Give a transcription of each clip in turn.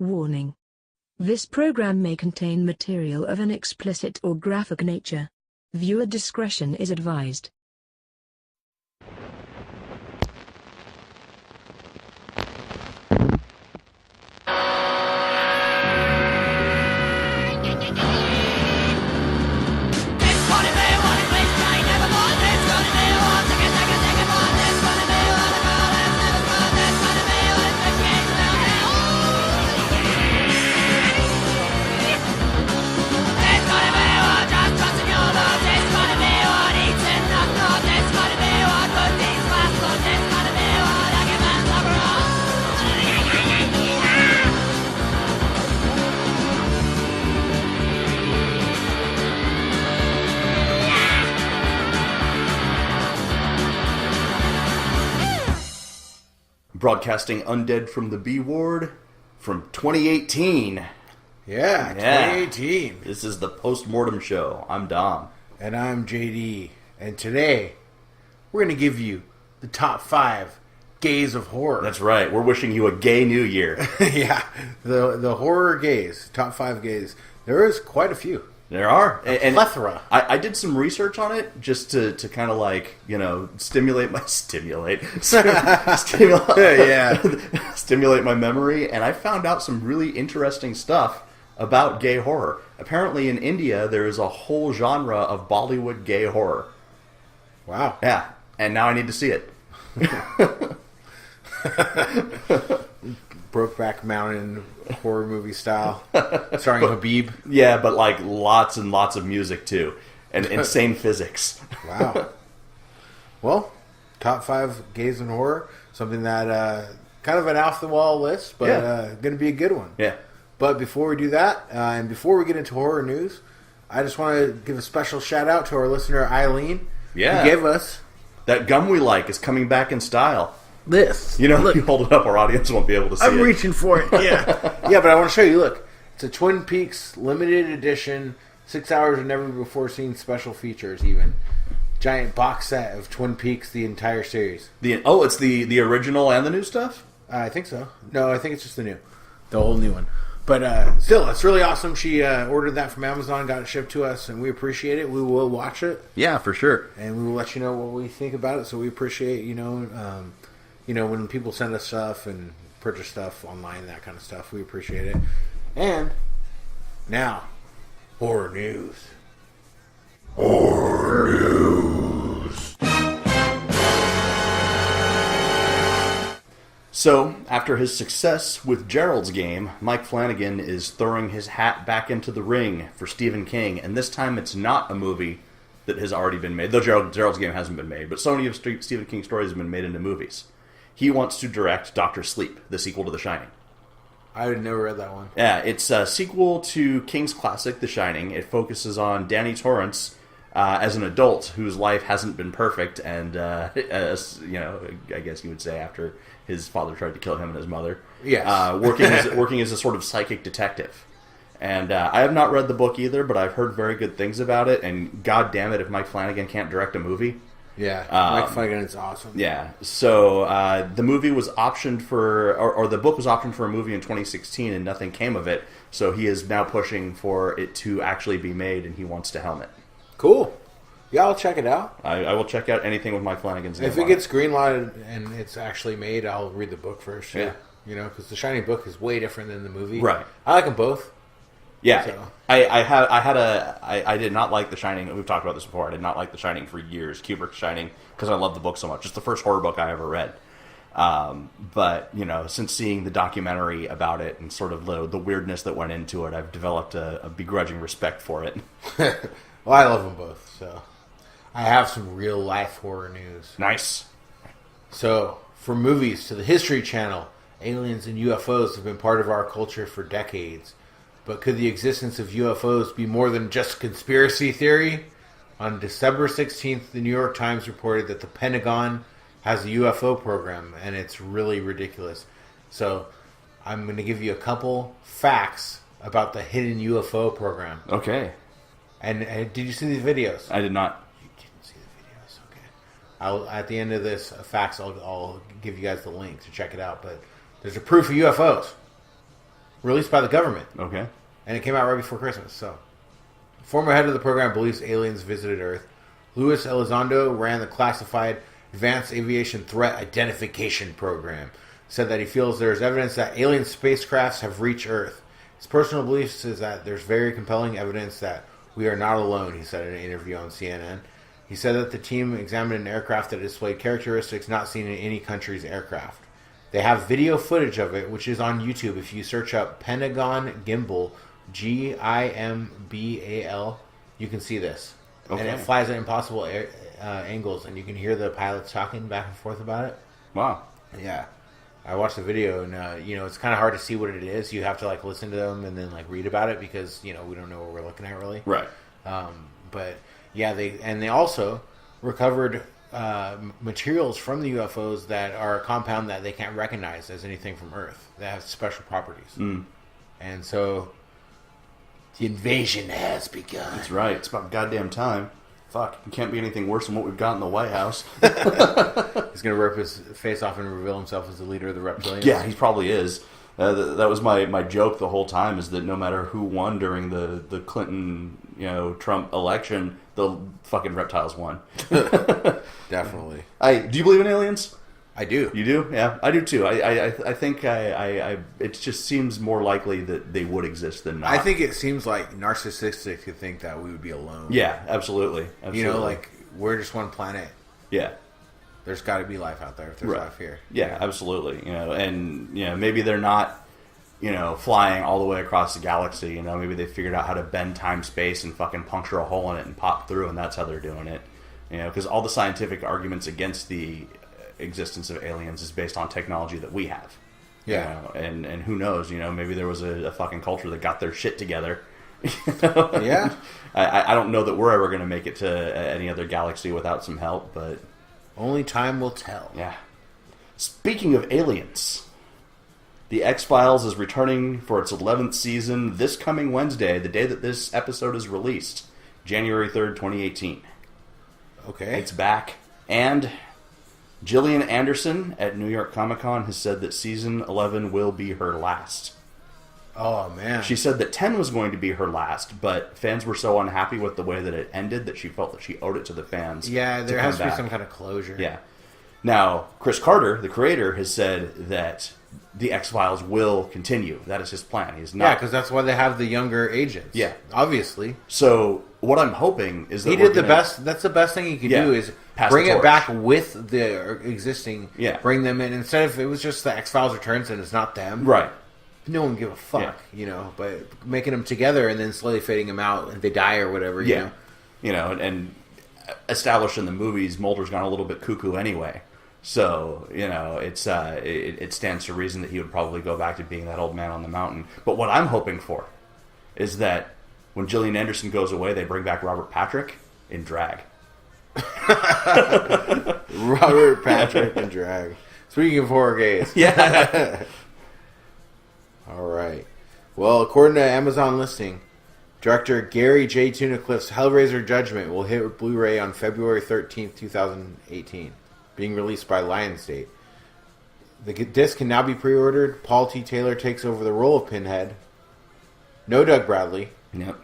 Warning. This program may contain material of an explicit or graphic nature. Viewer discretion is advised. Broadcasting Undead from the B Ward from 2018. Yeah, 2018. This is the post-mortem show. I'm Dom. And I'm JD. And today, we're going to give you the top 5 gays of horror. That's right. We're wishing you a gay new year. Yeah, the horror gays. Top 5 gays. There is quite a few. There are. A plethora. I did some research on it just to kind of like, stimulate my memory, and I found out some really interesting stuff about gay horror. Apparently in India there is a whole genre of Bollywood gay horror. Wow. Yeah, and now I need to see it. Brokeback Mountain horror movie style, starring Habib. Yeah, but like lots and lots of music too, and insane physics. Wow. Well, top 5 gays in horror, something that kind of an off the wall list, but going to be a good one. Yeah. But before we do that, and before we get into horror news, I just want to give a special shout out to our listener Eileen. Yeah. Who gave us that gum we like is coming back in style. This. Look. You hold it up, our audience won't be able to see it. I'm reaching for it, yeah. Yeah, but I want to show you, look. It's a Twin Peaks limited edition, 6 hours of never before seen special features even. Giant box set of Twin Peaks, the entire series. It's the original and the new stuff? I think so. No, I think it's just the whole new one. But still, it's really awesome. She ordered that from Amazon, got it shipped to us, and we appreciate it. We will watch it. Yeah, for sure. And we will let you know what we think about it, so we appreciate, when people send us stuff and purchase stuff online, that kind of stuff, we appreciate it. And now, horror news. Horror news. So, after his success with Gerald's Game, Mike Flanagan is throwing his hat back into the ring for Stephen King, and this time it's not a movie that has already been made, though Gerald's Game hasn't been made, but so many of Stephen King's stories have been made into movies. He wants to direct Dr. Sleep, the sequel to The Shining. I had never read that one. Yeah, it's a sequel to King's classic, The Shining. It focuses on Danny Torrance as an adult whose life hasn't been perfect, and, I guess you would say after his father tried to kill him and his mother. Yes. Working as a sort of psychic detective. And I have not read the book either, but I've heard very good things about it, and god damn it if Mike Flanagan can't direct a movie. Yeah, Mike Flanagan is awesome. Yeah, so the movie was optioned for, or the book was optioned for a movie in 2016, and nothing came of it. So he is now pushing for it to actually be made, and he wants to helm it. Cool. Yeah, I'll check it out. I will check out anything with Mike Flanagan's name. If it gets greenlighted and it's actually made, I'll read the book first. Yeah. Because the Shining book is way different than the movie. Right. I like them both. Yeah, so. I did not like The Shining. We've talked about this before. I did not like The Shining for years, Kubrick's Shining, because I love the book so much. It's the first horror book I ever read. But since seeing the documentary about it and sort of the weirdness that went into it, I've developed a begrudging respect for it. Well, I love them both. So I have some real life horror news. Nice. So from movies to the History Channel, aliens and UFOs have been part of our culture for decades. But could the existence of UFOs be more than just conspiracy theory? On December 16th, the New York Times reported that the Pentagon has a UFO program, and it's really ridiculous. So I'm going to give you a couple facts about the hidden UFO program. Okay. And did you see these videos? I did not. You didn't see the videos? Okay. At the end of this facts, I'll give you guys the link to check it out. But there's a proof of UFOs. released by the government. Okay. And it came out right before Christmas. So, former head of the program believes aliens visited Earth. Luis Elizondo ran the classified Advanced Aviation Threat Identification Program. Said that he feels there's evidence that alien spacecrafts have reached Earth. His personal beliefs is that there's very compelling evidence that we are not alone, he said in an interview on CNN. He said that the team examined an aircraft that displayed characteristics not seen in any country's aircraft. They have video footage of it, which is on YouTube. If you search up Pentagon Gimbal, Gimbal, you can see this. Okay. And it flies at impossible angles, and you can hear the pilots talking back and forth about it. Wow. Yeah. I watched the video, and, it's kind of hard to see what it is. You have to, listen to them and then, read about it because, we don't know what we're looking at, really. Right. But, yeah, they also recovered materials from the UFOs that are a compound that they can't recognize as anything from Earth. That have special properties. Mm. And so the invasion has begun. That's right. It's about goddamn time. Fuck. It can't be anything worse than what we've got in the White House. He's going to rip his face off and reveal himself as the leader of the reptilians. Yeah, he probably is. That was my joke the whole time, is that no matter who won during the Clinton, Trump election, the fucking reptiles won. Definitely. Do you believe in aliens? I do. You do? Yeah, I do too. I think it just seems more likely that they would exist than not. I think it seems narcissistic to think that we would be alone. Yeah, absolutely. We're just one planet. Yeah. There's got to be life out there if there's life here. Yeah, absolutely. Maybe they're not, flying all the way across the galaxy. Maybe they figured out how to bend time, space, and fucking puncture a hole in it and pop through, and that's how they're doing it. Because all the scientific arguments against the existence of aliens is based on technology that we have. Yeah. And who knows, maybe there was a fucking culture that got their shit together. Yeah. I don't know that we're ever going to make it to any other galaxy without some help, but only time will tell. Yeah. Speaking of aliens, The X-Files is returning for its 11th season this coming Wednesday, the day that this episode is released, January 3rd, 2018. Okay. It's back, and Gillian Anderson at New York Comic Con has said that season 11 will be her last. Oh, man. She said that 10 was going to be her last, but fans were so unhappy with the way that it ended that she felt that she owed it to the fans. Yeah, there has to be some kind of closure. Yeah. Now, Chris Carter, the creator, has said that the X-Files will continue. That is his plan. He's not. Yeah, because that's why they have the younger agents. Yeah. Obviously. So, what I'm hoping is that he did the best. That's the best thing he could do is bring it back with the existing. Yeah. Bring them in. Instead of it was just the X-Files returns and it's not them. Right. No one give a fuck, but making them together and then slowly fading them out and they die or whatever, you know. And established in the movies, Mulder's gone a little bit cuckoo anyway. So, it stands to reason that he would probably go back to being that old man on the mountain. But what I'm hoping for is that when Gillian Anderson goes away, they bring back Robert Patrick in drag. Robert Patrick in drag. Speaking of horror gays. Yeah. All right. Well, according to Amazon listing, director Gary J. Tunnicliffe's Hellraiser Judgment will hit Blu-ray on February 13th, 2018, being released by Lionsgate. The disc can now be pre-ordered. Paul T. Taylor takes over the role of Pinhead. No Doug Bradley. Yep.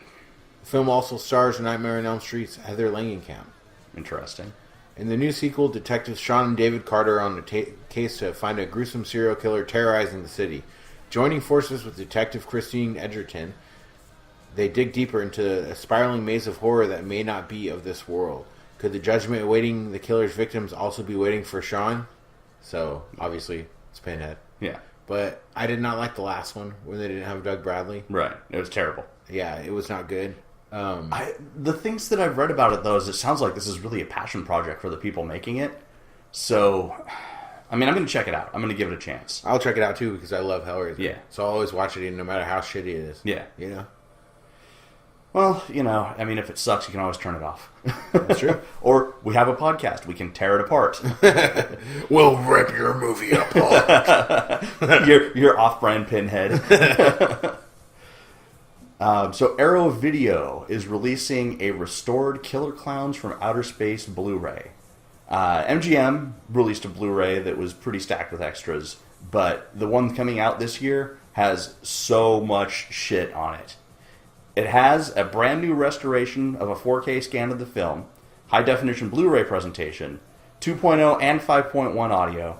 The film also stars Nightmare on Elm Street's Heather Langenkamp. Interesting. In the new sequel, detectives Sean and David Carter are on a case to find a gruesome serial killer terrorizing the city. Joining forces with Detective Christine Edgerton, they dig deeper into a spiraling maze of horror that may not be of this world. Could the judgment awaiting the killer's victims also be waiting for Sean? So, obviously, it's Pinhead. Yeah. But I did not like the last one when they didn't have Doug Bradley. Right. It was terrible. Yeah, it was not good. The things that I've read about it, though, is it sounds like this is really a passion project for the people making it. So, I'm going to check it out. I'm going to give it a chance. I'll check it out, too, because I love Hellraiser. Yeah. So I'll always watch it, no matter how shitty it is. Yeah. You know? Well, if it sucks, you can always turn it off. That's true. Or we have a podcast. We can tear it apart. We'll rip your movie apart. your off-brand Pinhead. So Arrow Video is releasing a restored Killer Clowns from Outer Space Blu-ray. MGM released a Blu-ray that was pretty stacked with extras, but the one coming out this year has so much shit on it. It has a brand new restoration of a 4K scan of the film, high-definition Blu-ray presentation, 2.0 and 5.1 audio,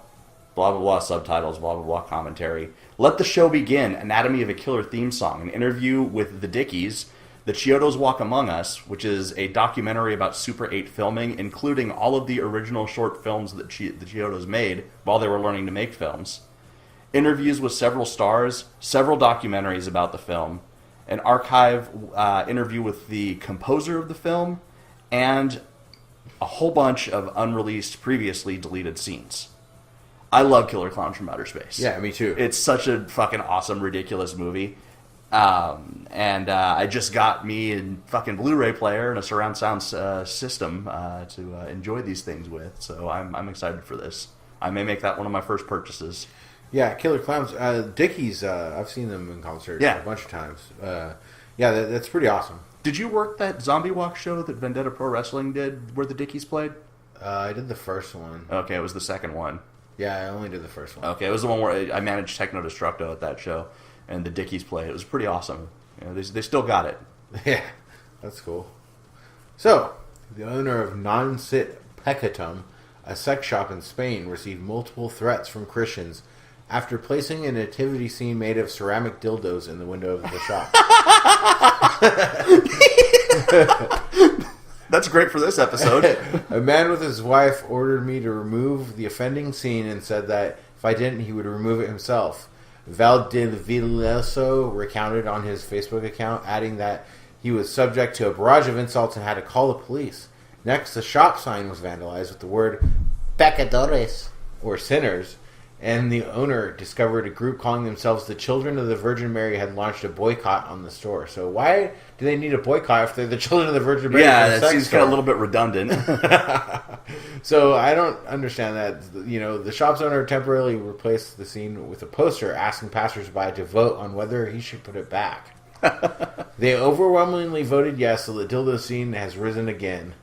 blah, blah, blah, subtitles, blah, blah, blah, commentary. Let the Show Begin, Anatomy of a Killer theme song, an interview with the Dickies, The Chiodos Walk Among Us, which is a documentary about Super 8 filming, including all of the original short films that the Chiodos made while they were learning to make films. Interviews with several stars, several documentaries about the film, an archive interview with the composer of the film, and a whole bunch of unreleased, previously deleted scenes. I love Killer Clowns from Outer Space. Yeah, me too. It's such a fucking awesome, ridiculous movie. I just got me a fucking Blu-ray player and a surround sound system to enjoy these things with. So I'm excited for this. I may make that one of my first purchases. Yeah, Killer Clowns. Dickies, I've seen them in concert a bunch of times. That's pretty awesome. Did you work that Zombie Walk show that Vendetta Pro Wrestling did where the Dickies played? I did the first one. Okay, it was the second one. Yeah, I only did the first one. Okay, it was the one where I managed Techno Destructo at that show, and the Dickies played. It was pretty awesome. You know, they still got it. Yeah, that's cool. So, the owner of Non Sit Pecatum, a sex shop in Spain, received multiple threats from Christians after placing a nativity scene made of ceramic dildos in the window of the shop. That's great for this episode. A man with his wife ordered me to remove the offending scene and said that if I didn't, he would remove it himself. Valdivielso recounted on his Facebook account, adding that he was subject to a barrage of insults and had to call the police. Next, the shop sign was vandalized with the word pecadores, or sinners, and the owner discovered a group calling themselves the Children of the Virgin Mary had launched a boycott on the store. So why do they need a boycott if they're the Children of the Virgin Mary? Yeah, that seems kind of a little bit redundant. So I don't understand that. You know, the shop's owner temporarily replaced the scene with a poster asking passersby to vote on whether he should put it back. They overwhelmingly voted yes, so the dildo scene has risen again.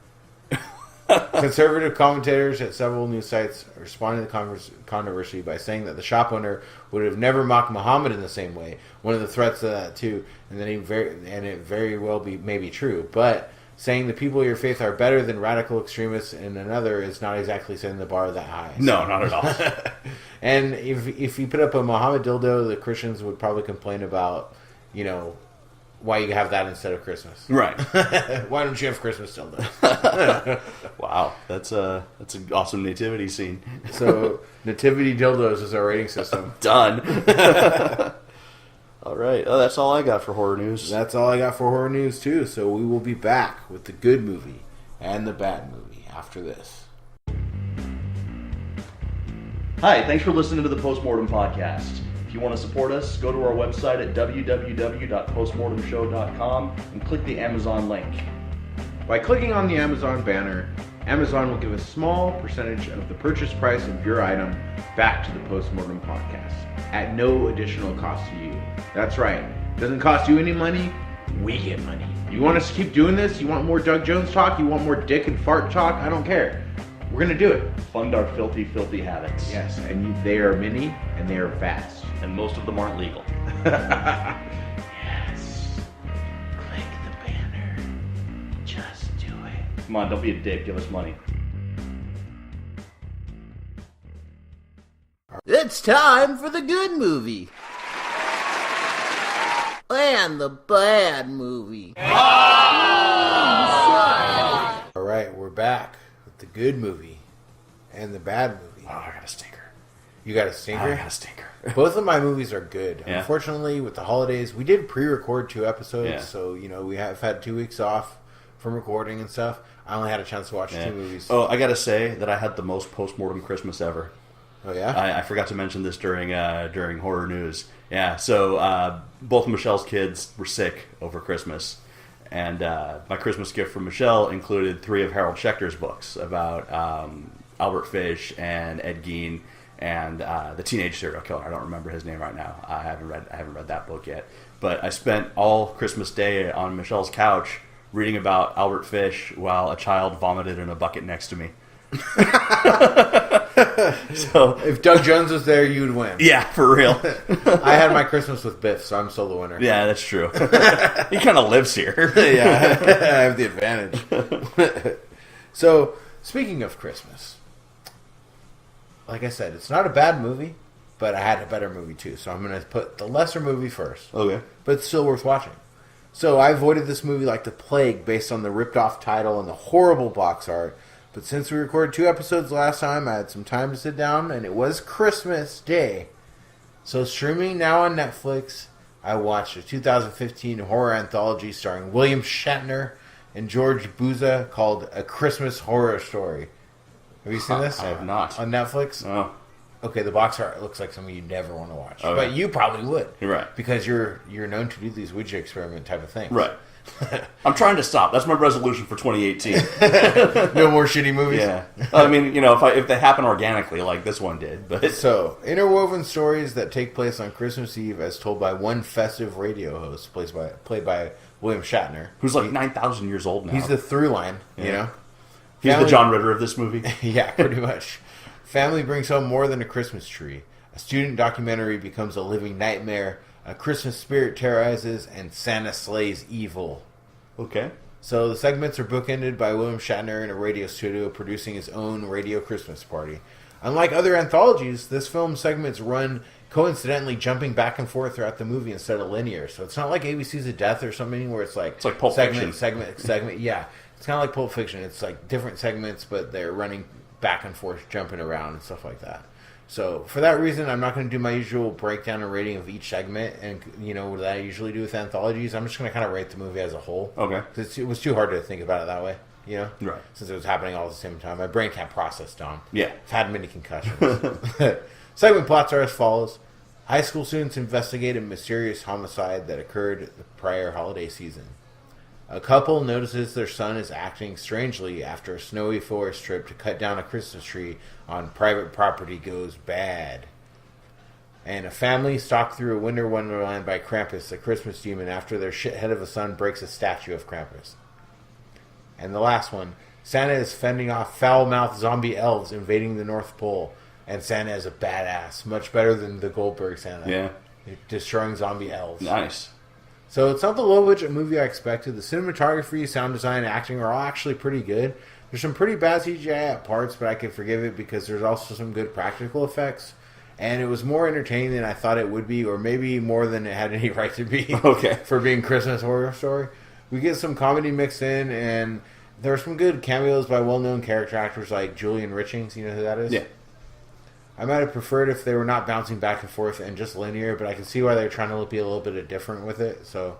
Conservative commentators at several news sites responded to the controversy by saying that the shop owner would have never mocked Muhammad in the same way. One of the threats of that too, and it very well may be true. But saying the people of your faith are better than radical extremists in another is not exactly setting the bar that high. So. No, not at all. And if you put up a Muhammad dildo, the Christians would probably complain about, you know, why you have that instead of Christmas. Right. Why don't you have Christmas dildos? Wow, that's an awesome nativity scene. So, nativity dildos is our rating system. Done. All right. Oh, that's all I got for horror news. That's all I got for horror news, too. So we will be back with the good movie and the bad movie after this. Hi, thanks for listening to the Postmortem Podcast. If you want to support us, go to our website at www.postmortemshow.com and click the Amazon link. By clicking on the Amazon banner, Amazon will give a small percentage of the purchase price of your item back to the Postmortem Podcast at no additional cost to you. That's right. It doesn't cost you any money. We get money. You want us to keep doing this? You want more Doug Jones talk? You want more dick and fart talk? I don't care. We're going to do it. Fund our filthy, filthy habits. Yes, and they are many and they are vast. And most of them aren't legal. Yes. Click the banner. Just do it. Come on, don't be a dick. Give us money. It's time for the good movie. And the bad movie. All right, we're back with the good movie and the bad movie. Oh, I got a stinker. You got a stinker? I got a stinker. Both of my movies are good. Yeah. Unfortunately, with the holidays, we did pre-record 2 episodes, Yeah. so you know we have had 2 weeks off from recording and stuff. I only had a chance to watch 2 movies. Oh, I gotta say that I had the most postmortem Christmas ever. Oh yeah? I forgot to mention this during horror news. Yeah, so both of Michelle's kids were sick over Christmas, and my Christmas gift from Michelle included 3 of Harold Schechter's books about Albert Fish and Ed Gein and the teenage serial killer. I don't remember his name right now. I haven't read that book yet. But I spent all Christmas Day on Michelle's couch reading about Albert Fish while a child vomited in a bucket next to me. So if Doug Jones was there, you'd win. yeah, for real. I had my Christmas with Biff, so I'm still the winner. Yeah, that's true. He kind of lives here. Yeah, I have the advantage. So, speaking of Christmas, like I said, it's not a bad movie, but I had a better movie too. So I'm going to put the lesser movie first. Okay. But it's still worth watching. So I avoided this movie like the plague based on the ripped-off title and the horrible box art. But since we recorded 2 episodes last time, I had some time to sit down, and it was Christmas Day. So streaming now on Netflix, I watched a 2015 horror anthology starring William Shatner and George Buza called A Christmas Horror Story. Have you seen this? I have not. On Netflix? Oh. Okay, the box art looks like something you'd never want to watch. Okay. But you probably would. You're right. Because you're known to do these Ouija experiment type of things. Right. I'm trying to stop. That's my resolution for 2018. No more shitty movies? Yeah. I mean, if they happen organically like this one did. But So, interwoven stories that take place on Christmas Eve as told by one festive radio host played by William Shatner. Who's like 9,000 years old now. He's the through line, you know? He's the John Ritter of this movie. Yeah, pretty much. Family brings home more than a Christmas tree. A student documentary becomes a living nightmare. A Christmas spirit terrorizes, and Santa slays evil. Okay. So the segments are bookended by William Shatner in a radio studio producing his own radio Christmas party. Unlike other anthologies, this film's segments run coincidentally jumping back and forth throughout the movie instead of linear. So it's not like ABC's of Death or something where it's like Pulp segment, Fiction. segment. Yeah, it's kind of like Pulp Fiction. It's like different segments, but they're running back and forth, jumping around and stuff like that. So for that reason, I'm not going to do my usual breakdown and rating of each segment, and what I usually do with anthologies. I'm just going to kind of rate the movie as a whole. Okay. Because it was too hard to think about it that way. Right. Since it was happening all at the same time. My brain can't process, Dom. Yeah. I've had many concussions. Segment plots are as follows. High school students investigate a mysterious homicide that occurred the prior holiday season. A couple notices their son is acting strangely after a snowy forest trip to cut down a Christmas tree on private property goes bad. And a family stalked through a winter wonderland by Krampus, the Christmas demon, after their shithead of a son breaks a statue of Krampus. And the last one, Santa is fending off foul-mouthed zombie elves invading the North Pole. And Santa is a badass, much better than the Goldberg Santa. Yeah. Destroying zombie elves. Nice. So it's not the low-budget movie I expected. The cinematography, sound design, and acting are all actually pretty good. There's some pretty bad CGI at parts, but I can forgive it because there's also some good practical effects. And it was more entertaining than I thought it would be, or maybe more than it had any right to be. Okay. For being Christmas Horror Story. We get some comedy mixed in, and there are some good cameos by well-known character actors like Julian Richings. You know who that is? Yeah. I might have preferred if they were not bouncing back and forth and just linear, but I can see why they're trying to be a little bit different with it. So,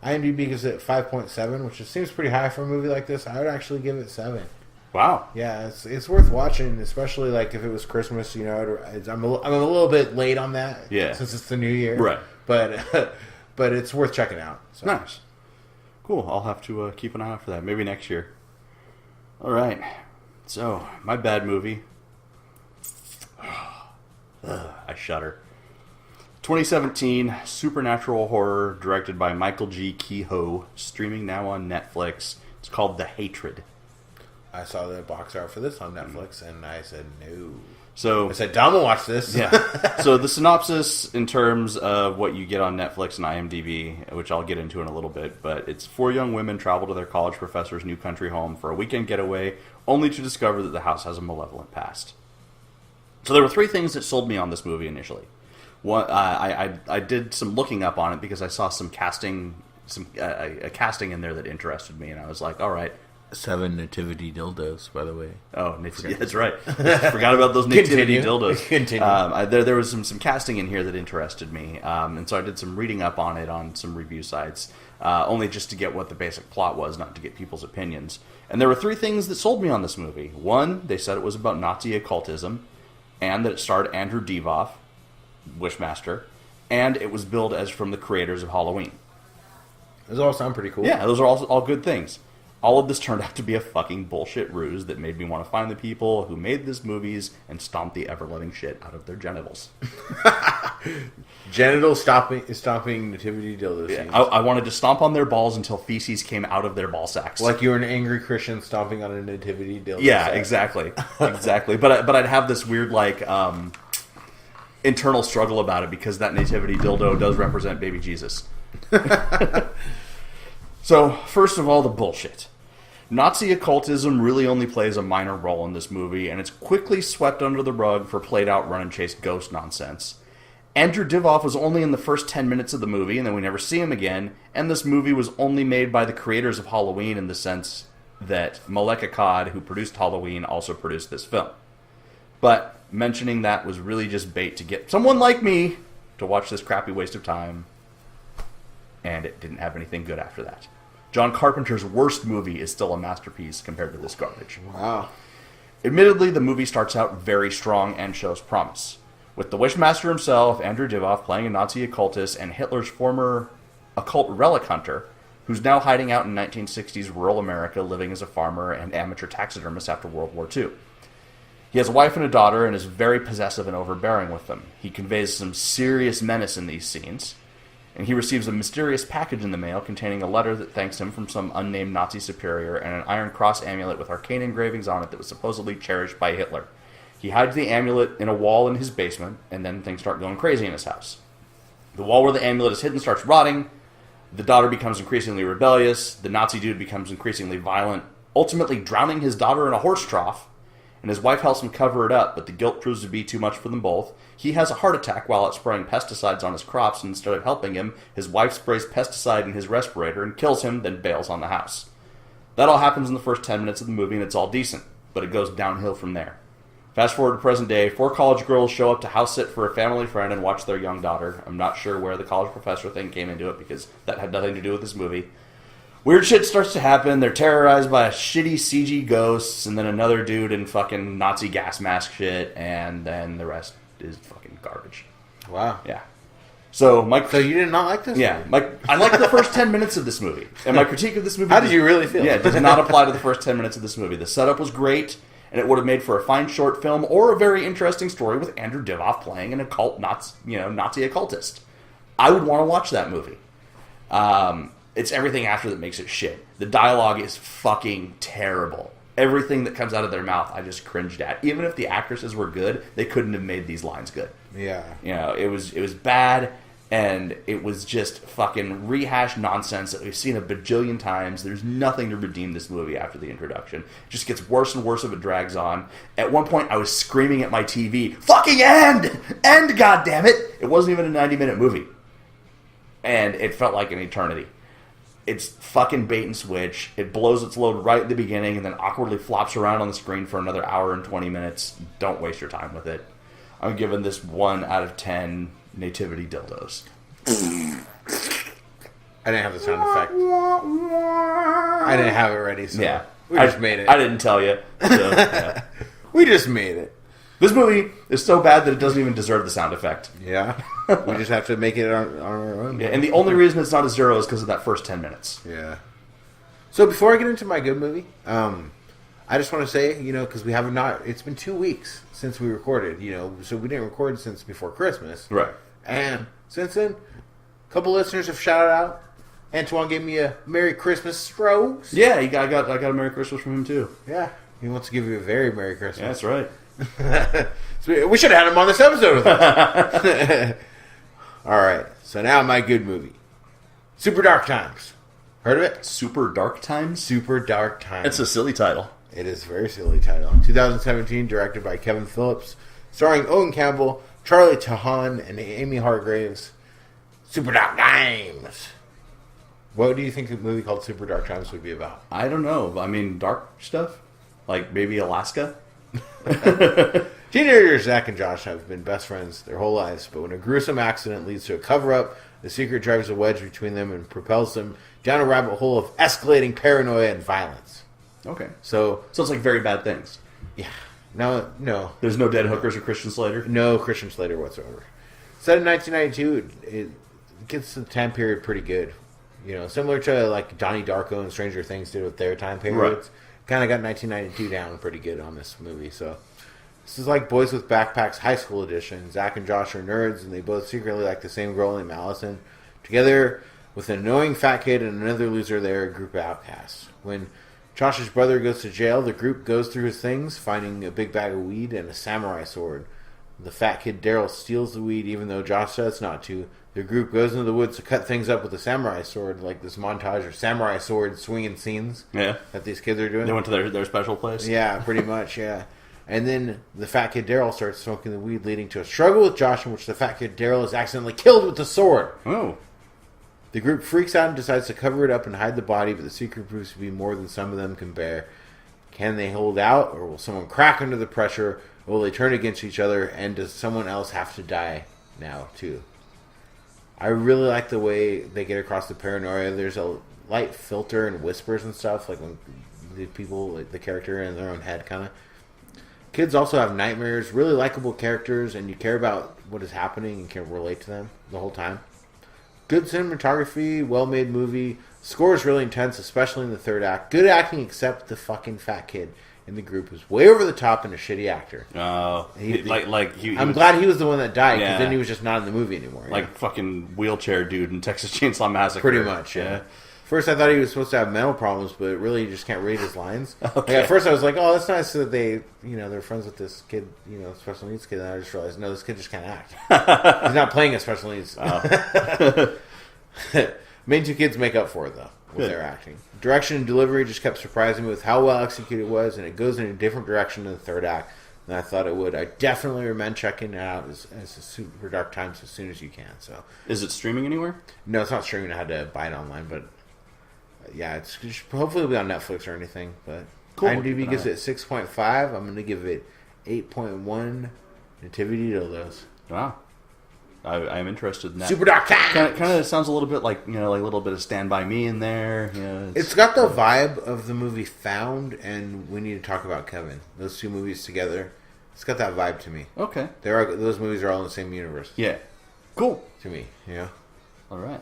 IMDb gives it 5.7, which just seems pretty high for a movie like this. I would actually give it 7. Wow. Yeah, it's worth watching, especially like if it was Christmas. I'm a little bit late on that. Yeah. Since it's the new year. Right. But it's worth checking out. So. Nice. Cool. I'll have to keep an eye out for that. Maybe next year. All right. So, my bad movie. I shudder. 2017 supernatural horror directed by Michael G. Kehoe, streaming now on Netflix. It's called The Hatred. I saw the box art for this on Netflix, and I said no. So I said, Dom will watch this. Yeah. So the synopsis in terms of what you get on Netflix and IMDb, which I'll get into in a little bit, but it's 4 young women travel to their college professor's new country home for a weekend getaway, only to discover that the house has a malevolent past. So there were 3 things that sold me on this movie initially. One, I did some looking up on it because I saw some casting, a casting in there that interested me, and I was like, all right. 7 nativity dildos, by the way. Oh, that's right. Forgot about those nativity dildos. Continue. There was some casting in here that interested me, and so I did some reading up on it on some review sites, only just to get what the basic plot was, not to get people's opinions. And there were 3 things that sold me on this movie. One, they said it was about Nazi occultism, and that it starred Andrew Divoff, Wishmaster, and it was billed as from the creators of Halloween. Those all sound pretty cool. Yeah, those are all good things. all of this turned out to be a fucking bullshit ruse that made me want to find the people who made these movies and stomp the ever-loving shit out of their genitals. Genital stomping nativity dildo scenes. I wanted to stomp on their balls until feces came out of their ball sacks. Like you were an angry Christian stomping on a nativity dildo. Yeah, sack. exactly. Exactly. But I'd have this weird, like, internal struggle about it because that nativity dildo does represent baby Jesus. So, first of all, the bullshit. Nazi occultism really only plays a minor role in this movie, and it's quickly swept under the rug for played-out run-and-chase ghost nonsense. Andrew Divoff was only in the first 10 minutes of the movie, and then we never see him again, and this movie was only made by the creators of Halloween in the sense that Malek Akkad, who produced Halloween, also produced this film. But mentioning that was really just bait to get someone like me to watch this crappy waste of time, and it didn't have anything good after that. John Carpenter's worst movie is still a masterpiece compared to this garbage. Wow. Admittedly, the movie starts out very strong and shows promise. With the Wishmaster himself, Andrew Divoff, playing a Nazi occultist, and Hitler's former occult relic hunter, who's now hiding out in 1960s rural America, living as a farmer and amateur taxidermist after World War II. He has a wife and a daughter and is very possessive and overbearing with them. He conveys some serious menace in these scenes, and he receives a mysterious package in the mail containing a letter that thanks him from some unnamed Nazi superior and an Iron Cross amulet with arcane engravings on it that was supposedly cherished by Hitler. He hides the amulet in a wall in his basement, and then things start going crazy in his house. The wall where the amulet is hidden starts rotting, the daughter becomes increasingly rebellious, the Nazi dude becomes increasingly violent, ultimately drowning his daughter in a horse trough, and his wife helps him cover it up, but the guilt proves to be too much for them both. He has a heart attack while out spraying pesticides on his crops, and instead of helping him, his wife sprays pesticide in his respirator and kills him, then bails on the house. That all happens in the first 10 minutes of the movie, and it's all decent, but it goes downhill from there. Fast forward to present day, 4 college girls show up to house sit for a family friend and watch their young daughter. I'm not sure where the college professor thing came into it, because that had nothing to do with this movie. Weird shit starts to happen. They're terrorized by shitty CG ghosts, and then another dude in fucking Nazi gas mask shit, and then the rest is fucking garbage. Wow. Yeah. So, Mike... So you did not like this Yeah. movie? I liked the first 10 minutes of this movie. And my critique of this movie... How did you really feel? Yeah, does not apply to the first 10 minutes of this movie. The setup was great, and it would have made for a fine short film or a very interesting story with Andrew Divoff playing an occult Nazi occultist. I would want to watch that movie. It's everything after that makes it shit. The dialogue is fucking terrible. Everything that comes out of their mouth, I just cringed at. Even if the actresses were good, they couldn't have made these lines good. Yeah. You know, it was bad, and it was just fucking rehashed nonsense that we've seen a bajillion times. There's nothing to redeem this movie after the introduction. It just gets worse and worse as it drags on. At one point, I was screaming at my TV, "Fucking end! End, goddammit!" It wasn't even a 90-minute movie. And it felt like an eternity. It's fucking bait and switch. It blows its load right at the beginning and then awkwardly flops around on the screen for another hour and 20 minutes. Don't waste your time with it. I'm giving this 1 out of 10 nativity dildos. I didn't have the sound effect. I didn't have it ready, so Yeah. we just made it. I didn't tell you. So, yeah. We just made it. This movie is so bad that it doesn't even deserve the sound effect. Yeah. We just have to make it on our own. Yeah, and the only reason it's not a 0 is because of that first 10 minutes. Yeah. So before I get into my good movie, I just want to say, because we have not, it's been 2 weeks since we recorded, so we didn't record since before Christmas. Right. And since then, a couple listeners have shouted out. Antoine gave me a Merry Christmas rose. Yeah, I got a Merry Christmas from him too. Yeah. He wants to give you a very Merry Christmas. Yeah, that's right. So we should have had him on this episode with us. All right. So now my good movie. Super Dark Times. Heard of it? Super Dark Times? Super Dark Times. It's a silly title. It is a very silly title. 2017, directed by Kevin Phillips, starring Owen Campbell, Charlie Tahan, and Amy Hargraves. Super Dark Times. What do you think a movie called Super Dark Times would be about? I don't know. I mean, dark stuff? Like maybe Alaska? Teenagers Zach and Josh have been best friends their whole lives, but when a gruesome accident leads to a cover-up, the secret drives a wedge between them and propels them down a rabbit hole of escalating paranoia and violence. Okay. So it's like Very Bad Things. Yeah. No. There's no dead hookers or Christian Slater? No Christian Slater whatsoever. Set in 1992, it gets the time period pretty good. Similar to like Donnie Darko and Stranger Things did with their time periods. Kind of got 1992 down pretty good on this movie. So this is like Boys with Backpacks High School Edition. Zach and Josh are nerds, and they both secretly like the same girl named Allison. Together with an annoying fat kid and another loser, they're a group of outcasts. When Josh's brother goes to jail, the group goes through his things, finding a big bag of weed and a samurai sword. The fat kid Daryl steals the weed even though Josh says not to. The group goes into the woods to cut things up with a samurai sword, like this montage of samurai sword swinging scenes that these kids are doing. They went to their special place? Yeah, pretty much, yeah. And then the fat kid Daryl starts smoking the weed, leading to a struggle with Josh in which the fat kid Daryl is accidentally killed with the sword. Oh. The group freaks out and decides to cover it up and hide the body, but the secret proves to be more than some of them can bear. Can they hold out, or will someone crack under the pressure, or will they turn against each other, and does someone else have to die now, too? I really like the way they get across the paranoia. There's a light filter and whispers and stuff, like when the people, like the character in their own head, kind of. Kids also have nightmares, really likable characters, and you care about what is happening and can relate to them the whole time. Good cinematography, well-made movie. Score is really intense, especially in the third act. Good acting, except the fucking fat kid in the group who's way over the top and a shitty actor. Oh, I'm glad he was the one that died, because then he was just not in the movie anymore. Like fucking wheelchair dude in Texas Chainsaw Massacre. Pretty much, yeah. First, I thought he was supposed to have mental problems, but really, you just can't read his lines. Okay. Like, at first, I was like, "Oh, that's nice that they, they're friends with this kid, special needs kid." And I just realized, no, this kid just can't act. He's not playing a special needs. Oh. Main two kids make up for it though with their acting. Direction and delivery just kept surprising me with how well executed it was, and it goes in a different direction in the third act than I thought it would. I definitely recommend checking it out as a Super Dark Times as soon as you can. So, is it streaming anywhere? No, it's not streaming. I had to buy it online, but. Yeah, it's hopefully it'll be on Netflix or anything. But cool. IMDb gives it 6.5. I'm going to give it 8.1 Nativity dildos. Wow. I am interested in that. Super Dark Times! Kind of sounds a little bit like, like a little bit of Stand By Me in there. It's got the vibe of the movie Found and We Need to Talk About Kevin. Those two movies together. It's got that vibe to me. Okay. Those movies are all in the same universe. Yeah. Cool. To me, yeah. All right.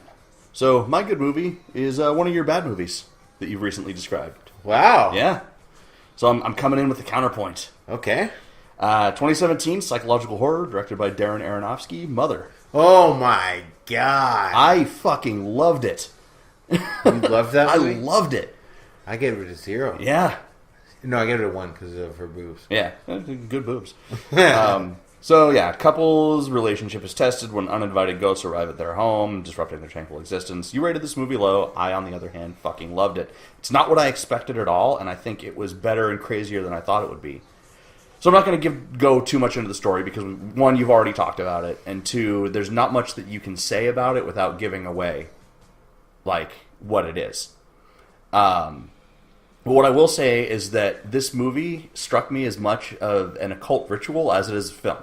So, my good movie is one of your bad movies that you've recently described. Wow. Yeah. So, I'm coming in with the counterpoint. Okay. 2017 psychological horror directed by Darren Aronofsky, Mother. Oh my god. I fucking loved it. You loved that movie? I loved it. I gave it a 0. Yeah. No, I gave it a 1 because of her boobs. Yeah. Good boobs. So, yeah, couple's relationship is tested when uninvited ghosts arrive at their home, disrupting their tranquil existence. You rated this movie low. I, on the other hand, fucking loved it. It's not what I expected at all, and I think it was better and crazier than I thought it would be. So I'm not going to go too much into the story because, one, you've already talked about it, and two, there's not much that you can say about it without giving away, like, what it is. But what I will say is that this movie struck me as much of an occult ritual as it is a film.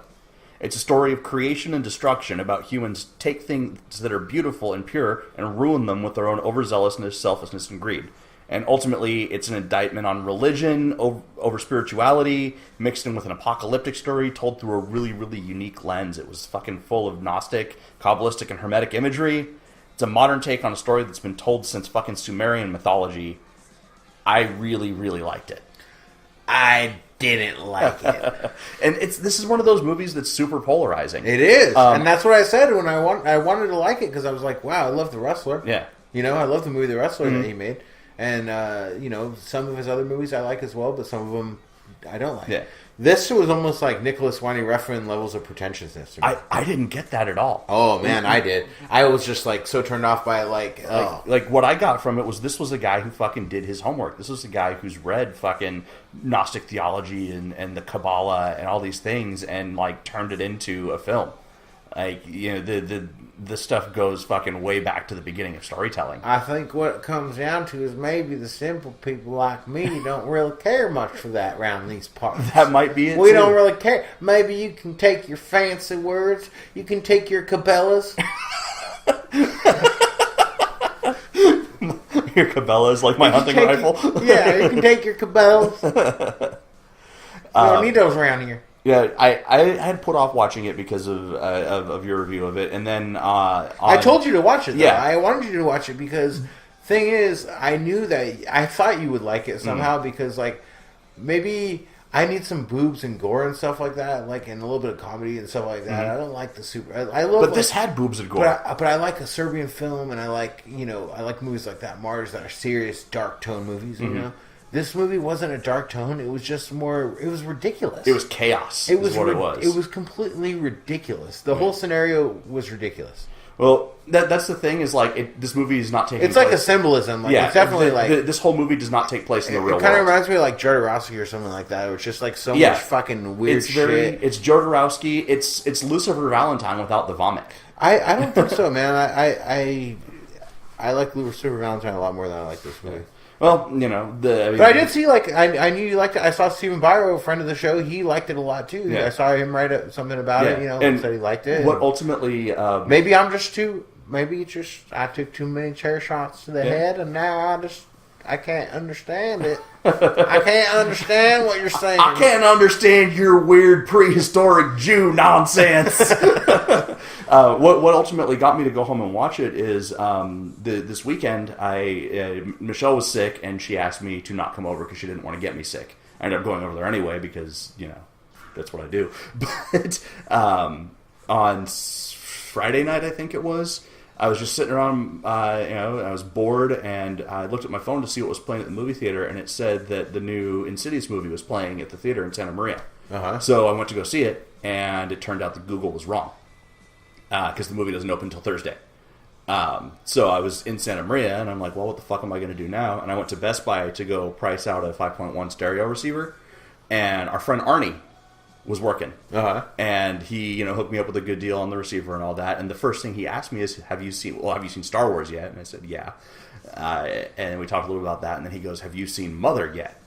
It's a story of creation and destruction about humans take things that are beautiful and pure and ruin them with their own overzealousness, selfishness, and greed. And ultimately, it's an indictment on religion, over spirituality, mixed in with an apocalyptic story told through a really, really unique lens. It was fucking full of Gnostic, Kabbalistic, and Hermetic imagery. It's a modern take on a story that's been told since fucking Sumerian mythology. I really, really liked it. I didn't like it. And this is one of those movies that's super polarizing. It is. And that's what I said when I wanted to like it, because I was like, wow, I love The Wrestler. Yeah. I love the movie The Wrestler that he made. And, some of his other movies I like as well, but some of them I don't like. Yeah. This was almost like Nicholas Winding Refn levels of pretentiousness. I didn't get that at all. Oh, man, I did. I was just, so turned off by it, Like, what I got from it was this was a guy who fucking did his homework. This was a guy who's read fucking Gnostic theology and the Kabbalah and all these things and, turned it into a film. The stuff goes fucking way back to the beginning of storytelling. I think what it comes down to is maybe the simple people like me don't really care much for that around these parts. That might be it. We don't really care. Maybe you can take your fancy words. You can take your Cabela's. Your Cabela's like my hunting rifle? Yeah, you can take your Cabela's. We don't need those around here. Yeah, I had put off watching it because of your review of it, and then I told you to watch it. Though. Yeah, I wanted you to watch it because thing is, I knew that I thought you would like it somehow because like maybe I need some boobs and gore and stuff like that, like and a little bit of comedy and stuff like that. I don't like the super. I love, but this had boobs and gore. But I like a Serbian film, and I like I like movies like that, Mars, that are serious dark tone movies. You know. This movie wasn't a dark tone. It was just more. It was ridiculous. It was chaos. It was what it was. It was completely ridiculous. The whole scenario was ridiculous. Well, that's the thing is like this movie is not taking. It's like a symbolism. Like, it's definitely this whole movie does not take place in the real world. It kind of reminds me of like Jodorowsky or something like that. It was just like so much fucking weird shit. It's Jodorowsky. It's Lucifer Valentine without the vomit. I don't think so, man. I like Lucifer Valentine a lot more than I like this movie. Well, but I did see, like, I knew you liked it. I saw Stephen Byro, a friend of the show. He liked it a lot, too. Yeah. I saw him write something about it, and said he liked it. What ultimately... maybe I'm just too... Maybe I took too many chair shots to the head, and now I can't understand it. I can't understand what you're saying. I can't understand your weird prehistoric Jew nonsense. What ultimately got me to go home and watch it is this weekend. Michelle was sick and she asked me to not come over because she didn't want to get me sick. I ended up going over there anyway because that's what I do. But on Friday night, I think it was. I was just sitting around, I was bored, and I looked at my phone to see what was playing at the movie theater, and it said that the new Insidious movie was playing at the theater in Santa Maria. So I went to go see it, and it turned out that Google was wrong, because the movie doesn't open until Thursday. So I was in Santa Maria, and I'm like, well, what the fuck am I going to do now? And I went to Best Buy to go price out a 5.1 stereo receiver, and our friend Arnie was working, and he hooked me up with a good deal on the receiver and all that. And the first thing he asked me is, have you seen Star Wars yet? And I said, yeah. And we talked a little about that, and then he goes, have you seen Mother yet?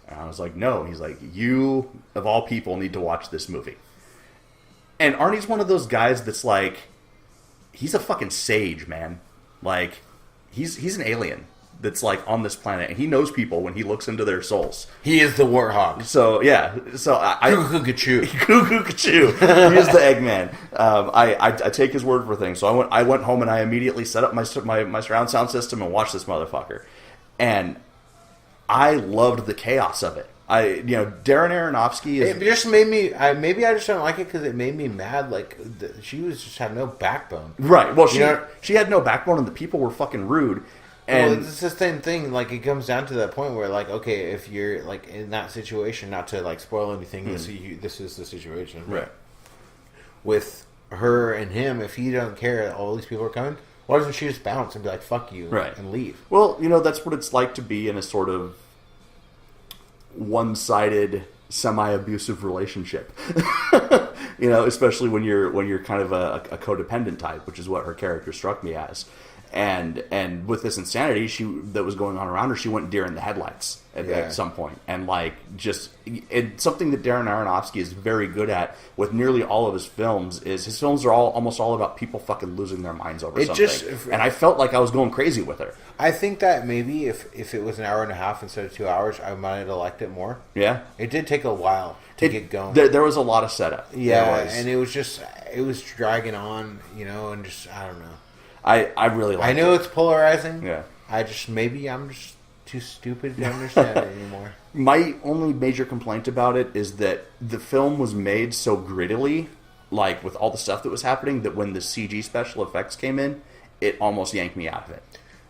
And I was like, no. And he's like, you of all people need to watch this movie. And Arnie's one of those guys that's like, he's a fucking sage, man. Like, he's an alien that's like on this planet, and he knows people when he looks into their souls. He is the warthog. So yeah, I Cuckoo-cuckoo. Cuckoo-cuckoo. He is the Eggman. I take his word for things. So I went home and I immediately set up my surround sound system and watched this motherfucker, and I loved the chaos of it. Darren Aronofsky is... It just made me... maybe I just don't like it because it made me mad. Like, she just had no backbone. Right. Well, she had no backbone, and the people were fucking rude. And it's the same thing. Like, it comes down to that point where, like, okay, if you're like in that situation, not to like spoil anything, this is the situation, right? With her and him, if he doesn't care that all these people are coming, why doesn't she just bounce and be like, "Fuck you," and leave? Well, that's what it's like to be in a sort of one-sided, semi-abusive relationship. Especially when you're kind of a codependent type, which is what her character struck me as. And with this insanity that was going on around her, she went deer in the headlights at some point. And like it's something that Darren Aronofsky is very good at with nearly all of his films. Is his films are almost all about people fucking losing their minds over something. And I felt like I was going crazy with her. I think that maybe if it was an hour and a half instead of 2 hours, I might have liked it more. Yeah, it did take a while to get going. There was a lot of setup. Yeah, and it was dragging on, and just I don't know. I really like it. I know it's polarizing. Yeah. Maybe I'm just too stupid to understand it anymore. My only major complaint about it is that the film was made so grittily, like with all the stuff that was happening, that when the CG special effects came in, it almost yanked me out of it.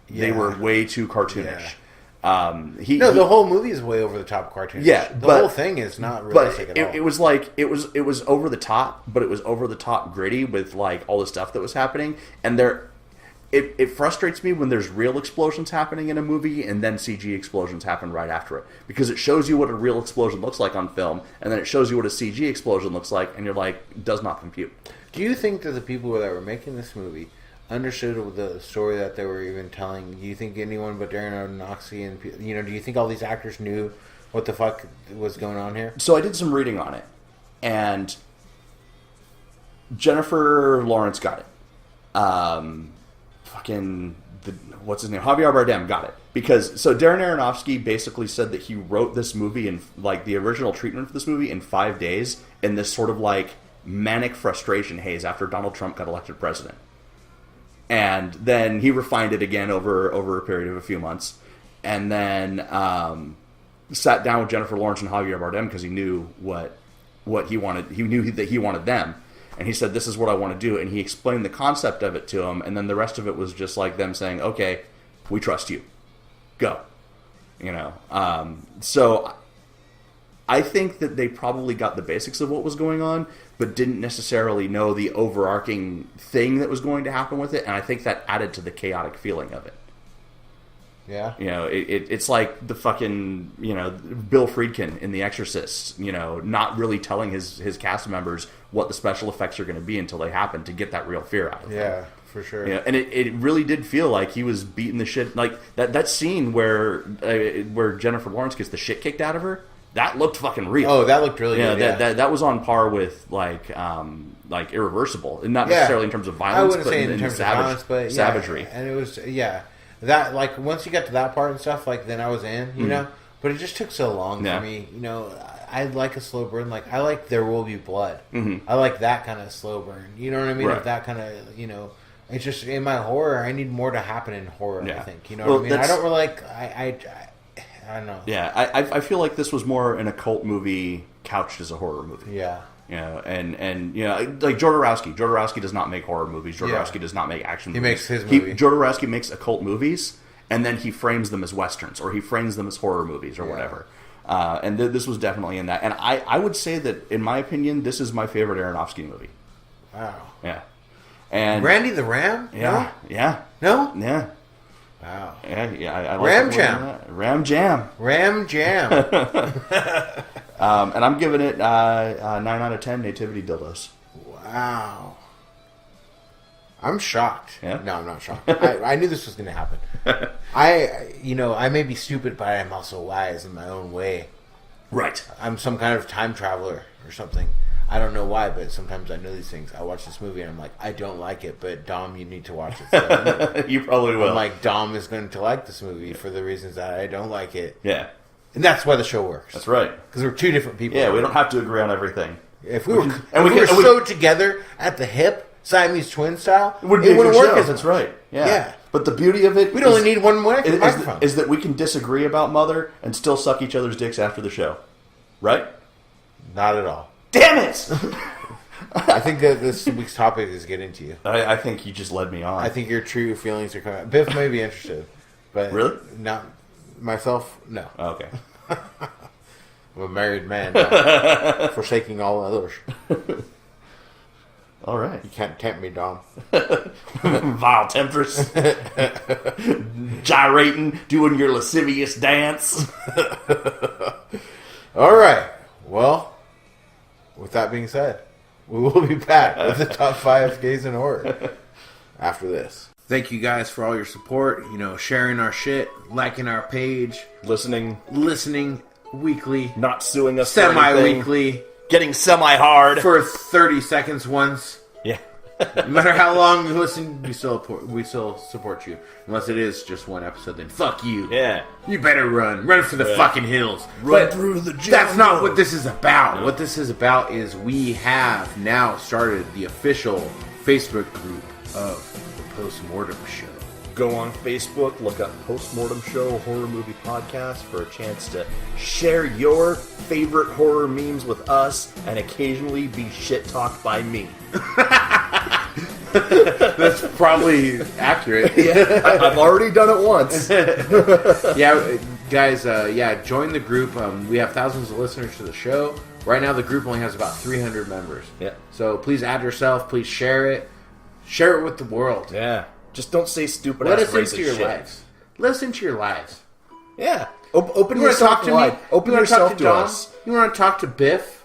Yeah. They were way too cartoonish. Yeah. The whole movie is way over the top cartoonish. Yeah, the whole thing is not realistic at all. It was like it was over the top, but it was over the top gritty with like all the stuff that was happening, and It frustrates me when there's real explosions happening in a movie and then CG explosions happen right after it. Because it shows you what a real explosion looks like on film, and then it shows you what a CG explosion looks like, and you're like, it does not compute. Do you think that the people that were making this movie understood the story that they were even telling? Do you think anyone but Darren Aronofsky and, do you think all these actors knew what the fuck was going on here? So I did some reading on it, and Jennifer Lawrence got it. Fucking what's his name? Javier Bardem got it. Because, so Darren Aronofsky basically said that he wrote this movie in, like, the original treatment for this movie in 5 days in this sort of, like, manic frustration haze after Donald Trump got elected president. And then he refined it again over a period of a few months. And then sat down with Jennifer Lawrence and Javier Bardem because he knew what he wanted. He knew that he wanted them. And he said, this is what I want to do. And he explained the concept of it to him. And then the rest of it was just like them saying, okay, we trust you. Go. You know? So I think that they probably got the basics of what was going on, but didn't necessarily know the overarching thing that was going to happen with it. And I think that added to the chaotic feeling of it. Yeah. You know, it's like the fucking, you know, Bill Friedkin in The Exorcist, you know, not really telling his cast members what the special effects are going to be until they happen to get that real fear out of them. Yeah, for sure. You know, and it really did feel like he was beating the shit. Like, that scene where Jennifer Lawrence gets the shit kicked out of her, that looked fucking real. Oh, that looked really good. That was on par with, like Irreversible. And not necessarily in terms of violence, but in terms of violence, but savagery. And it was, that, like, once you got to that part and stuff, like, then I was in, you know? But it just took so long for me. You know, I like a slow burn. Like, I like There Will Be Blood. I like that kind of slow burn. You know what I mean? Right. If that kind of, you know... It's just, in my horror, I need more to happen in horror, I think. You know what I mean? I don't really like... I don't know. Yeah, I feel like this was more an occult movie couched as a horror movie. Yeah. You know, and you know, like Jodorowsky. Jodorowsky does not make horror movies. Jodorowsky does not make action movies. He makes his movie. Jodorowsky makes occult movies, and then he frames them as westerns, or he frames them as horror movies, or whatever. And this was definitely in that. And I would say that, in my opinion, this is my favorite Aronofsky movie. Wow. Yeah. And Randy the Ram? Yeah. No? Yeah. No? Yeah. Wow. Yeah. I like Ram Jam. Ram Jam. Ram Jam. And I'm giving it 9 out of 10 Nativity dildos. Wow. I'm shocked. Yeah? No, I'm not shocked. I knew this was going to happen. I may be stupid, but I'm also wise in my own way. Right. I'm some kind of time traveler or something. I don't know why, but sometimes I know these things. I watch this movie and I'm like, I don't like it, but Dom, you need to watch it. So you probably will. I'm like, Dom is going to like this movie for the reasons that I don't like it. Yeah. And that's why the show works. That's right. Because we're two different people. Yeah, we don't have to agree on everything. If we were sewed together at the hip, Siamese twin style, it wouldn't work as That's right. Yeah. But the beauty of it we'd only need one microphone. Is that we can disagree about Mother and still suck each other's dicks after the show. Right? Not at all. Damn it! I think that this week's topic is getting to you. I think you just led me on. I think your true feelings are coming out. Biff may be interested, but really? Not myself, no. Oh, okay. I'm a married man, forsaking all others. All right. You can't tempt me, Dom. Vile temptress. Gyrating, doing your lascivious dance. All right. Well, with that being said, we will be back with the top 5 gays in horror after this. Thank you guys for all your support, sharing our shit, liking our page, listening weekly, not suing us semi-weekly, getting semi-hard for 30 seconds once. Yeah. No matter how long you listen, we still support you. Unless it is just one episode, then fuck you. Yeah. You better run for the fucking hills. Run through the jungle. That's not what this is about. No. What this is about is we have now started the official Facebook group of the Post-Mortem Show. Go on Facebook, look up Post-Mortem Show Horror Movie Podcast for a chance to share your favorite horror memes with us and occasionally be shit-talked by me. That's probably accurate. Yeah, I've already done it once. Yeah, guys, join the group. We have thousands of listeners to the show. Right now, the group only has about 300 members. Yeah. So please add yourself. Please share it. Share it with the world. Yeah. Just don't say stupid Let ass us racist into your shit. lives. Let us into your lives. Yeah. Open You want to yourself talk to wide. me? Open You want yourself to to Dom? us. You want to talk to Biff?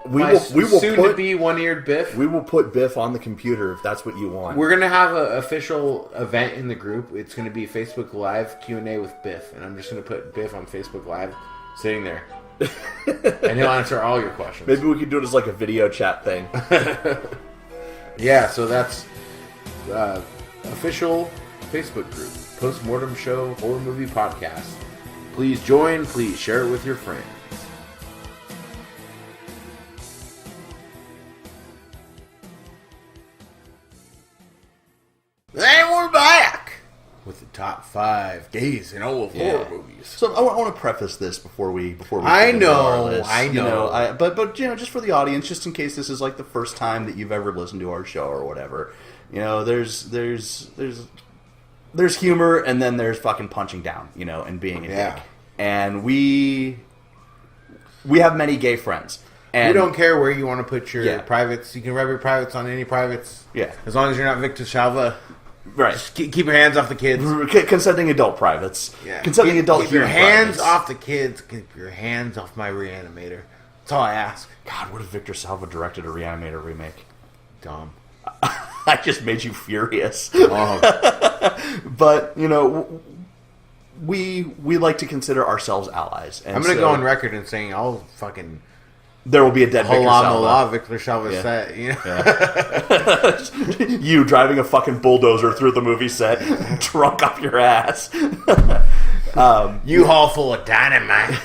We will soon to be one-eared Biff. We will put Biff on the computer if that's what you want. We're gonna have an official event in the group. It's gonna be Facebook Live Q&A with Biff, and I'm just gonna put Biff on Facebook Live, sitting there, and he'll answer all your questions. Maybe we could do it as like a video chat thing. Yeah, so that's official Facebook group, Post-Mortem Show Horror Movie Podcast. Please join, please share it with your friends. And we're back with the top 5 gays in all of horror movies. So I want to preface this before we. I get into our know, list. I know. But just for the audience, just in case this is like the first time that you've ever listened to our show or whatever, there's humor and then there's fucking punching down, and being a dick. And we have many gay friends. And we don't care where you want to put your privates. You can rub your privates on any privates. Yeah. As long as you're not Victor Salva. Right. Just keep your hands off the kids. Consenting adult privates. Yeah. Consenting adult keep your hands privates. off the kids. Keep your hands off my Reanimator. That's all I ask. God, what if Victor Salva directed a Reanimator remake? Dumb. I just made you furious. Oh. But, we like to consider ourselves allies. And I'm going to go on record and saying I'll fucking... There will be a dead Victor Salva. Victor Salva set, Yeah. You driving a fucking bulldozer through the movie set, drunk off your ass. U-Haul full of dynamite.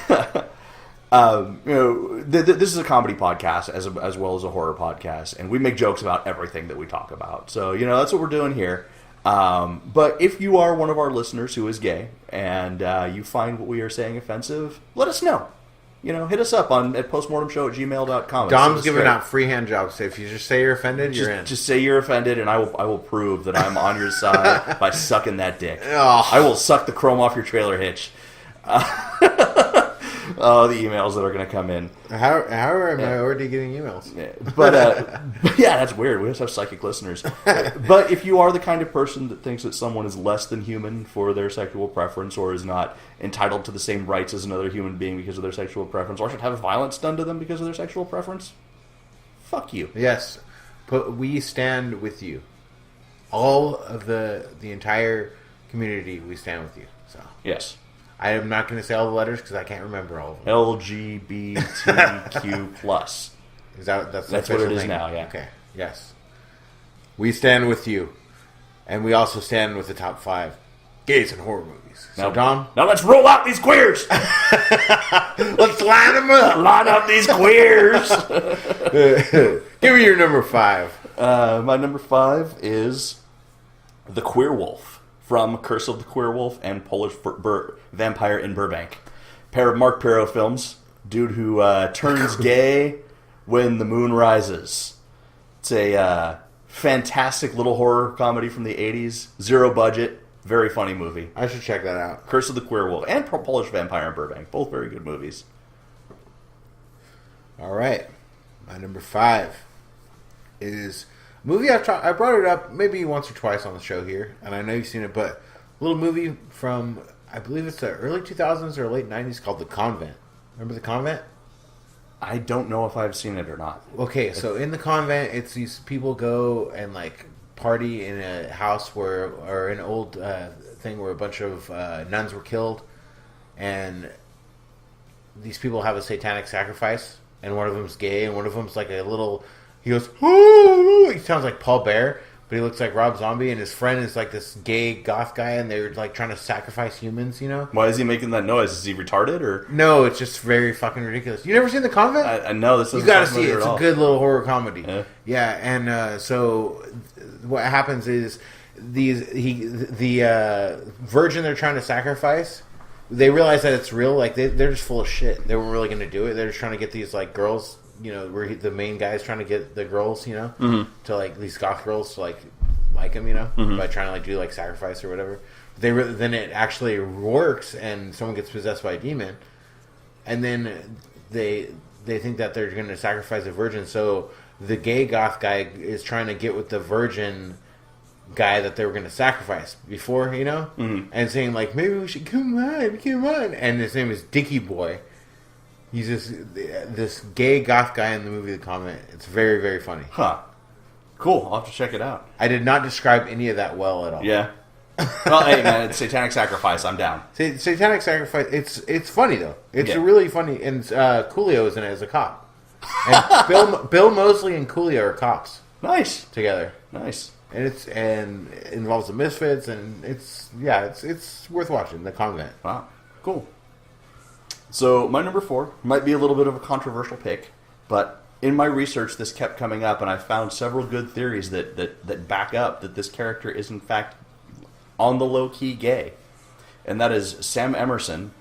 This is a comedy podcast as well as a horror podcast, and we make jokes about everything that we talk about. So, that's what we're doing here. But if you are one of our listeners who is gay, and you find what we are saying offensive, let us know. Hit us up at postmortemshow@gmail.com. Dom's giving out free hand jobs. So if you just say you're offended, you're in. Just say you're offended, and I will prove that I'm on your side by sucking that dick. Oh. I will suck the chrome off your trailer hitch. Oh, the emails that are going to come in. How am I already getting emails? Yeah. But yeah, that's weird. We just have psychic listeners. But if you are the kind of person that thinks that someone is less than human for their sexual preference, or is not entitled to the same rights as another human being because of their sexual preference, or should have violence done to them because of their sexual preference, fuck you. Yes, we stand with you. All of the entire community, we stand with you. So yes. I am not going to say all the letters because I can't remember all of them. LGBTQ plus. That's what it is now? Yeah. Okay. Yes. We stand with you, and we also stand with the top 5 gays in horror movies. So, Dom, now let's roll out these queers. Let's line them up. Line up these queers. Give me your number 5. My number 5 is The Queer Wolf. From Curse of the Queer Wolf and Polish Vampire in Burbank. Pair of Mark Pirro films. Dude who turns gay when the moon rises. It's a fantastic little horror comedy from the 80s. Zero budget. Very funny movie. I should check that out. Curse of the Queer Wolf and Polish Vampire in Burbank. Both very good movies. All right. My number 5 is... movie I brought it up maybe once or twice on the show here, and I know you've seen it, but a little movie from, I believe it's the early 2000s or late 90s called The Convent. Remember The Convent? I don't know if I've seen it or not. Okay, so in The Convent, it's these people go and party in a house or an old thing where a bunch of nuns were killed, and these people have a satanic sacrifice, and one of them's gay, and one of them's like a little... He goes, oh, he sounds like Paul Bear, but he looks like Rob Zombie, and his friend is like this gay goth guy, and they're trying to sacrifice humans, Why is he making that noise? Is he retarded, or? No, it's just very fucking ridiculous. You never seen The Convent? I know, this doesn't You gotta sound see it. familiar It's at a all. good little horror comedy. Yeah, and so what happens is the virgin they're trying to sacrifice, they realize that it's real. They're just full of shit. They weren't really going to do it. They're just trying to get these girls. Where the main guy's trying to get the girls, to these goth girls to like him, by trying to do sacrifice or whatever. Then it actually works, and someone gets possessed by a demon, and then they think that they're going to sacrifice a virgin. So the gay goth guy is trying to get with the virgin guy that they were going to sacrifice before, and saying maybe we should come on, and his name is Dickie Boy. He's this gay goth guy in the movie The Convent. It's very, very funny. Huh. Cool. I'll have to check it out. I did not describe any of that well at all. Yeah. Well, hey, man, it's Satanic Sacrifice. I'm down. Satanic Sacrifice. It's funny, though. It's really funny. And Coolio is in it as a cop. And Bill Moseley and Coolio are cops. Nice. Together. Nice. and it involves the Misfits, and it's worth watching. The Convent. Wow, cool. So my number 4 might be a little bit of a controversial pick, but in my research, this kept coming up, and I found several good theories that back up that this character is in fact on the low key gay, and that is Sam Emerson,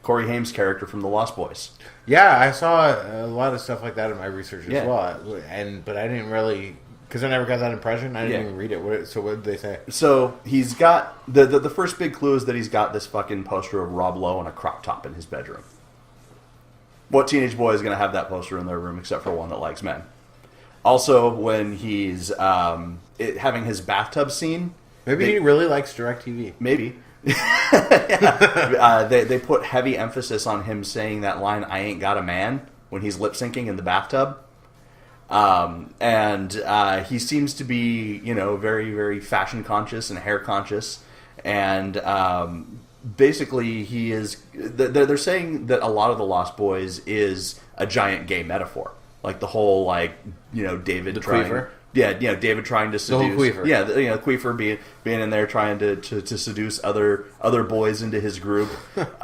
Corey Haim's character from The Lost Boys. Yeah, I saw a lot of stuff like that in my research as Yeah. well, but I didn't really, because I never got that impression. I didn't even read it. So what did they say? So he's got the first big clue is that he's got this fucking poster of Rob Lowe on a crop top in his bedroom. What teenage boy is going to have that poster in their room except for one that likes men? Also, when he's having his bathtub scene, Maybe he really likes DirecTV. maybe. They put heavy emphasis on him saying that line, "I ain't got a man," when he's lip syncing in the bathtub. And he seems to be, very, very fashion conscious and hair conscious. And basically, he is. They're saying that a lot of The Lost Boys is a giant gay metaphor, like the whole David The trying. queever? Yeah, David trying to seduce. The whole queever. Yeah, queefer being in there trying to seduce other boys into his group,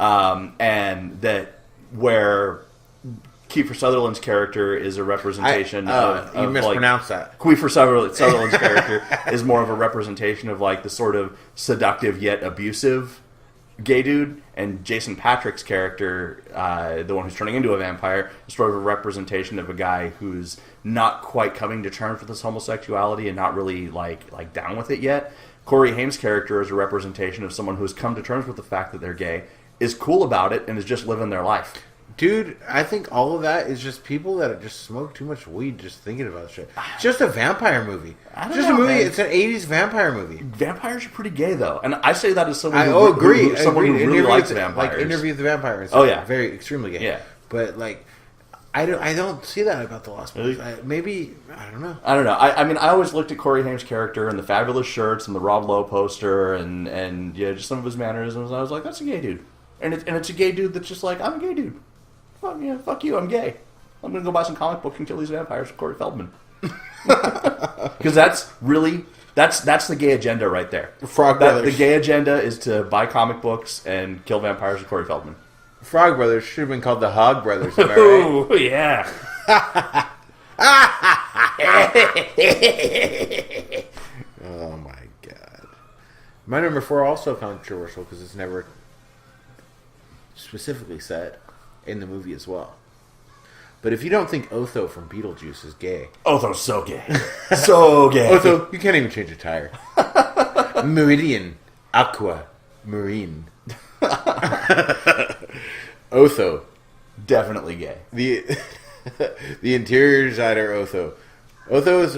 and that where Kiefer Sutherland's character is a representation of you mispronounced that. Kiefer Sutherland's character is more of a representation of like the sort of seductive yet abusive gay dude, and Jason Patrick's character, the one who's turning into a vampire, is sort of a representation of a guy who's not quite coming to terms with his homosexuality and not really like down with it yet. Corey Haim's character is a representation of someone who's come to terms with the fact that they're gay, is cool about it, and is just living their life. Dude, I think all of that is just people that just smoke too much weed just thinking about shit. It's just a vampire movie. I don't just know, a movie. man. It's an 80s vampire movie. Vampires are pretty gay, though, and I say that as someone I agree. someone who really likes vampires. Like Interview with the Vampire. It's very extremely gay. Yeah, but like, I don't see that about The Lost Boys. Really? Maybe I don't know. I don't know. I mean, I always looked at Corey Haim's character and the fabulous shirts and the Rob Lowe poster and just some of his mannerisms. And I was like, that's a gay dude, and it's a gay dude that's just like, I'm a gay dude. Fuck you, I'm gay. I'm gonna go buy some comic books and kill these vampires with Corey Feldman. Because that's the gay agenda right there. Frog Brothers. The gay agenda is to buy comic books and kill vampires with Corey Feldman. Frog Brothers should have been called the Hog Brothers. Am I right? Oh yeah. Oh my god. My number 4 also controversial because it's never specifically said in the movie as well. But if you don't think Otho from Beetlejuice is gay, Otho's so gay, so gay. Otho, you can't even change a tire. Meridian, Aqua, Marine. Otho, definitely gay. The interior designer Otho. Otho is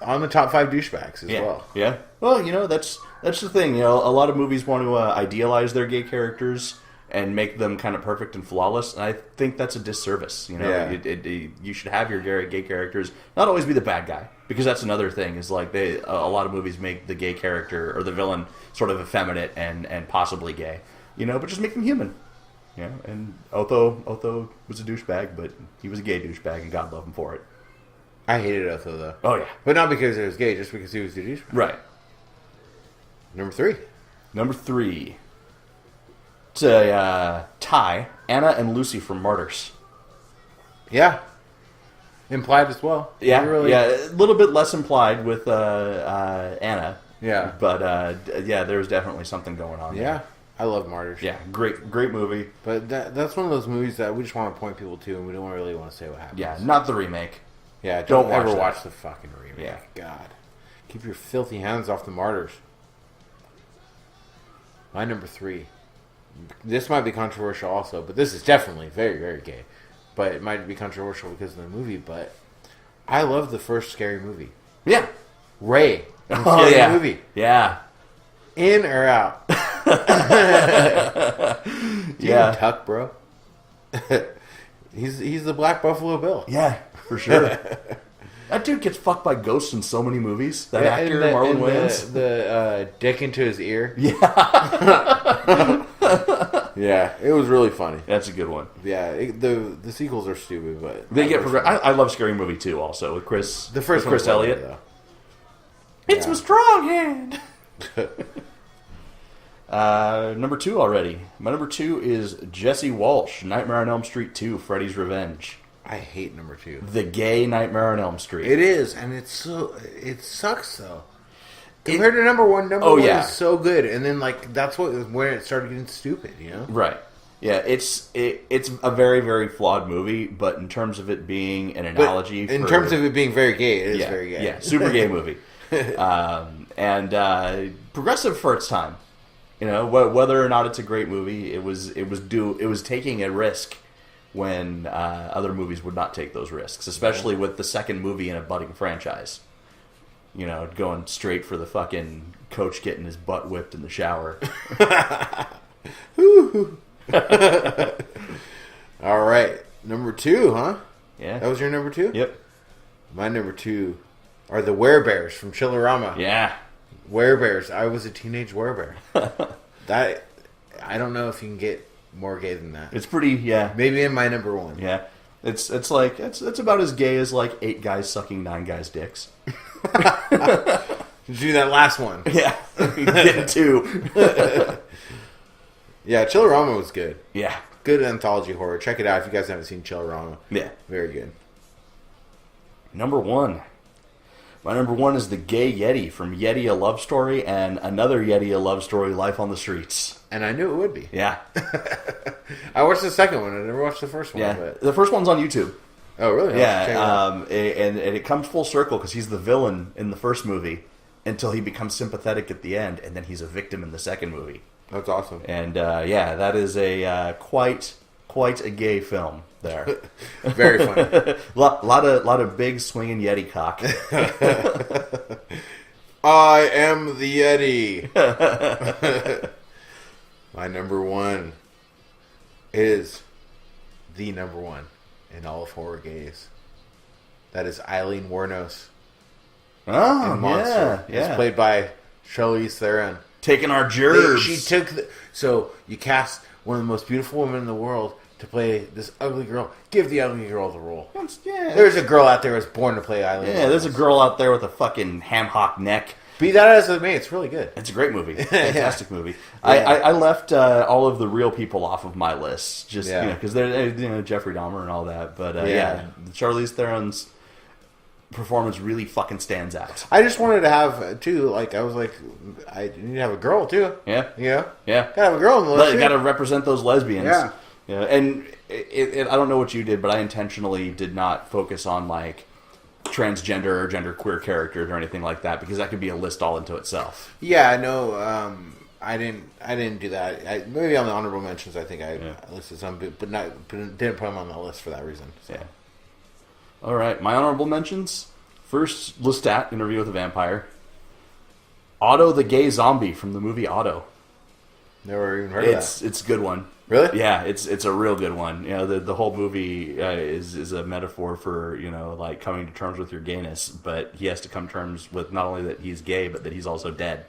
on the top 5 douchebags as well. Yeah. Well, that's the thing. A lot of movies want to idealize their gay characters and make them kind of perfect and flawless, and I think that's a disservice. You should have your gay characters not always be the bad guy, because that's another thing. Is like a lot of movies make the gay character or the villain sort of effeminate and possibly gay, but just make them human. Yeah, and Otho was a douchebag, but he was a gay douchebag, and God love him for it. I hated Otho though. Oh yeah, but not because he was gay, just because he was a douchebag. Right. Number 3. To tie Anna and Lucy from Martyrs. Yeah. Implied as well. Yeah, a little bit less implied with Anna. Yeah. But there's definitely something going on there. Yeah. I love Martyrs. Yeah, great movie. But that's one of those movies that we just want to point people to, and we don't really want to say what happens. Yeah, not the remake. Yeah, Don't ever watch that. watch the fucking remake. Yeah. God. Keep your filthy hands off the Martyrs. My number 3. This might be controversial also, but this is definitely very, very gay. But it might be controversial because of the movie, but I love the first Scary Movie. Yeah. Ray. Scary Movie. Yeah. In or out? Do you even tuck, bro? He's the Black Buffalo Bill. Yeah, for sure. That dude gets fucked by ghosts in so many movies. That actor, Marlon Wayans. The dick into his ear. Yeah. Yeah, it was really funny. That's a good one. Yeah, the sequels are stupid, but they get. I love Scary Movie 2 also with Chris. The first with Chris one Elliott. though. It's my strong hand. Number 2 already. My number 2 is Jesse Walsh, Nightmare on Elm Street 2, Freddy's Revenge. I hate number 2. The gay Nightmare on Elm Street. It is, and it sucks though. Compared to number 1, number 1 is so good, and then that's where it started getting stupid, you know? Right. Yeah, it's a very, very flawed movie, but in terms of it being an analogy, in terms of it being very gay, it is very gay. Yeah, super gay movie, and progressive for its time. You know, whether or not it's a great movie, it was taking a risk when other movies would not take those risks, especially with the second movie in a budding franchise. You know, going straight for the fucking coach getting his butt whipped in the shower. All right, number 2, huh? Yeah, that was your number 2. Yep. My number 2 are the Werebears from Chillerama. Yeah, Werebears. I was a teenage werebear. That I don't know if you can get more gay than that. It's pretty. Yeah, maybe in my number 1. Yeah, it's about as gay as 8 guys sucking 9 guys' dicks. Did you do that last one? Yeah, getting 2. Yeah, Chillerama was good. Yeah. Good anthology horror. Check it out if you guys haven't seen Chillerama. Yeah. Very good. Number 1. My number 1 is The Gay Yeti from Yeti A Love Story and another Yeti A Love Story, Life on the Streets. And I knew it would be. Yeah. I watched the second one. I never watched the first one. Yeah. But... The first one's on YouTube. Oh, really? Yeah. And it comes full circle because he's the villain in the first movie until he becomes sympathetic at the end, and then he's a victim in the second movie. That's awesome. And that is a quite a gay film there. Very funny. lot of big swinging Yeti cock. I am the Yeti. My number 1 is the number 1 in all of horror gays. That is Eileen Wuornos. Oh, in Monster. Yeah. It's played by Charlize Theron. Taking our gerbs. She took so you cast one of the most beautiful women in the world to play this ugly girl. Give the ugly girl the role. There's a girl out there who's born to play Eileen. Yeah, there's a girl out there with a fucking ham hock neck. Be that as it may, it's really good. It's a great movie. Fantastic movie. Yeah. I left all of the real people off of my list, just because they're Jeffrey Dahmer and all that. But Charlize Theron's performance really fucking stands out. I just wanted to have too. I was like, I need to have a girl too. Yeah. Gotta have a girl in the list. Gotta represent those lesbians. Yeah. And I don't know what you did, but I intentionally did not focus on transgender or genderqueer characters or anything like that because that could be a list all into itself. Yeah, no, I didn't do that. Maybe on the honorable mentions, I think I listed some, but didn't put them on the list for that reason. So. Yeah. All right, my honorable mentions. First, Lestat, Interview with a Vampire. Otto the Gay Zombie from the movie Otto. Never even heard of that. It's a good one. Really? Yeah, it's a real good one. The whole movie is a metaphor for coming to terms with your gayness, but he has to come to terms with not only that he's gay, but that he's also dead.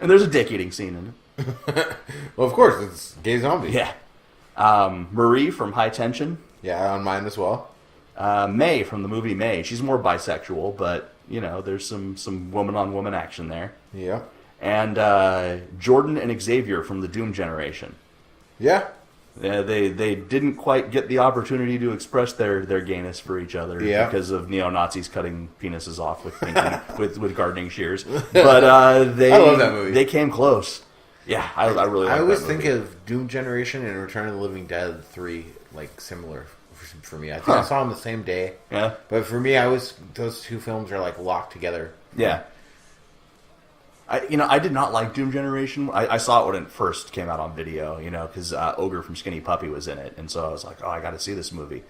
And there's a dick eating scene in it. Well, of course, it's Gay Zombie. Yeah. Marie from High Tension. Yeah, on mine as well. May from the movie May. She's more bisexual, but there's some woman-on-woman action there. Yeah. And Jordan and Xavier from the Doom generation. Yeah. They didn't quite get the opportunity to express their gayness for each other because of neo-Nazis cutting penises off with with gardening shears. But I love that movie. They came close. Yeah, I really like that movie. I always think of Doom Generation and Return of the Living Dead 3 similar for me. I think I saw them the same day. Yeah. But for me, those two films are locked together. Yeah. I did not like Doom Generation. I saw it when it first came out on video, because Ogre from Skinny Puppy was in it, and so I was like, oh, I got to see this movie,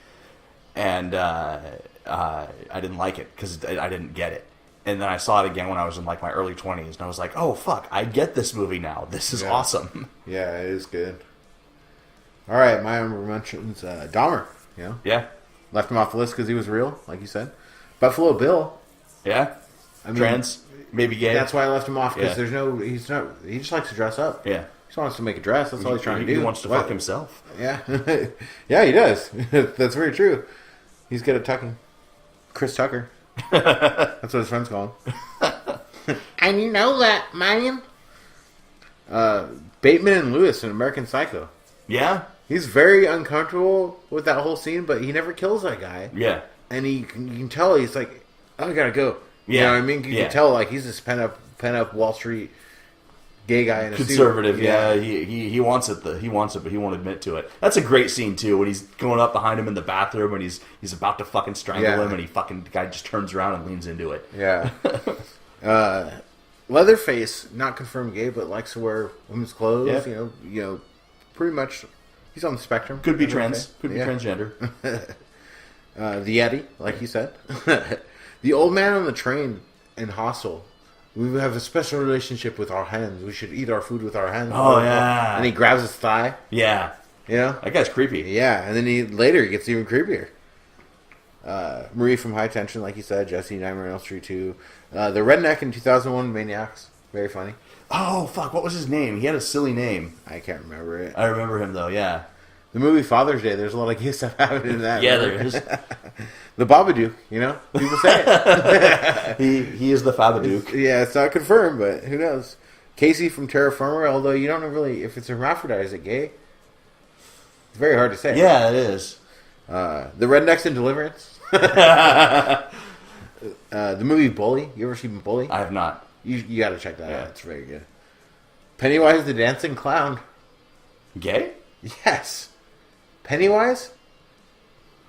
and I didn't like it because I didn't get it, and then I saw it again when I was in my early 20s, and I was like, oh fuck, I get this movie now. This is awesome. Yeah, it is good. All right, my honorable mentions: Dahmer. Yeah, left him off the list because he was real, like you said. Buffalo Bill. Yeah, trans. Maybe gay. That's why I left him off because he just likes to dress up. Yeah. He just wants to make a dress. That's all he's trying to do. He wants to fuck himself. Yeah. Yeah, he does. That's very true. He's good at tucking. Chris Tucker. That's what his friends call him. And you know that, man. Bateman and Lewis in American Psycho. Yeah? He's very uncomfortable with that whole scene, but he never kills that guy. Yeah. And you can tell he's like, oh, I gotta go. You know what I mean? You can tell like he's this pent up Wall Street gay guy in a conservative. suit. Yeah, he wants it. He wants it, but he won't admit to it. That's a great scene too. When he's going up behind him in the bathroom and he's about to fucking strangle him, and the guy just turns around and leans into it. Yeah. Leatherface, not confirmed gay, but likes to wear women's clothes. Yeah. You know, pretty much. He's on the spectrum. Could be trans. Could be transgender. The Yeti, like you said. The old man on the train in Hostel. We have a special relationship with our hands. We should eat our food with our hands. Oh, yeah. And he grabs his thigh. Yeah. You know? That guy's creepy. Yeah, and then later he gets even creepier. Marie from High Tension, like you said. Jesse, Nightmare on Elm Street 2. The redneck in 2001 Maniacs. Very funny. Oh, fuck. What was his name? He had a silly name. I can't remember it. I remember him, though, yeah. The movie Father's Day, there's a lot of gay stuff happening in that. Yeah, there is. The Babadook, you know? People say it. he is the Babadook. Yeah, it's not confirmed, but who knows? Casey from Terra Firma, although you don't know really if it's hermaphrodite, is it gay? It's very hard to say. Yeah, it is. The Rednecks in Deliverance. The movie Bully. You ever seen Bully? I have not. You got to check that out. It's very good. Pennywise the Dancing Clown. Gay? Yes. Pennywise?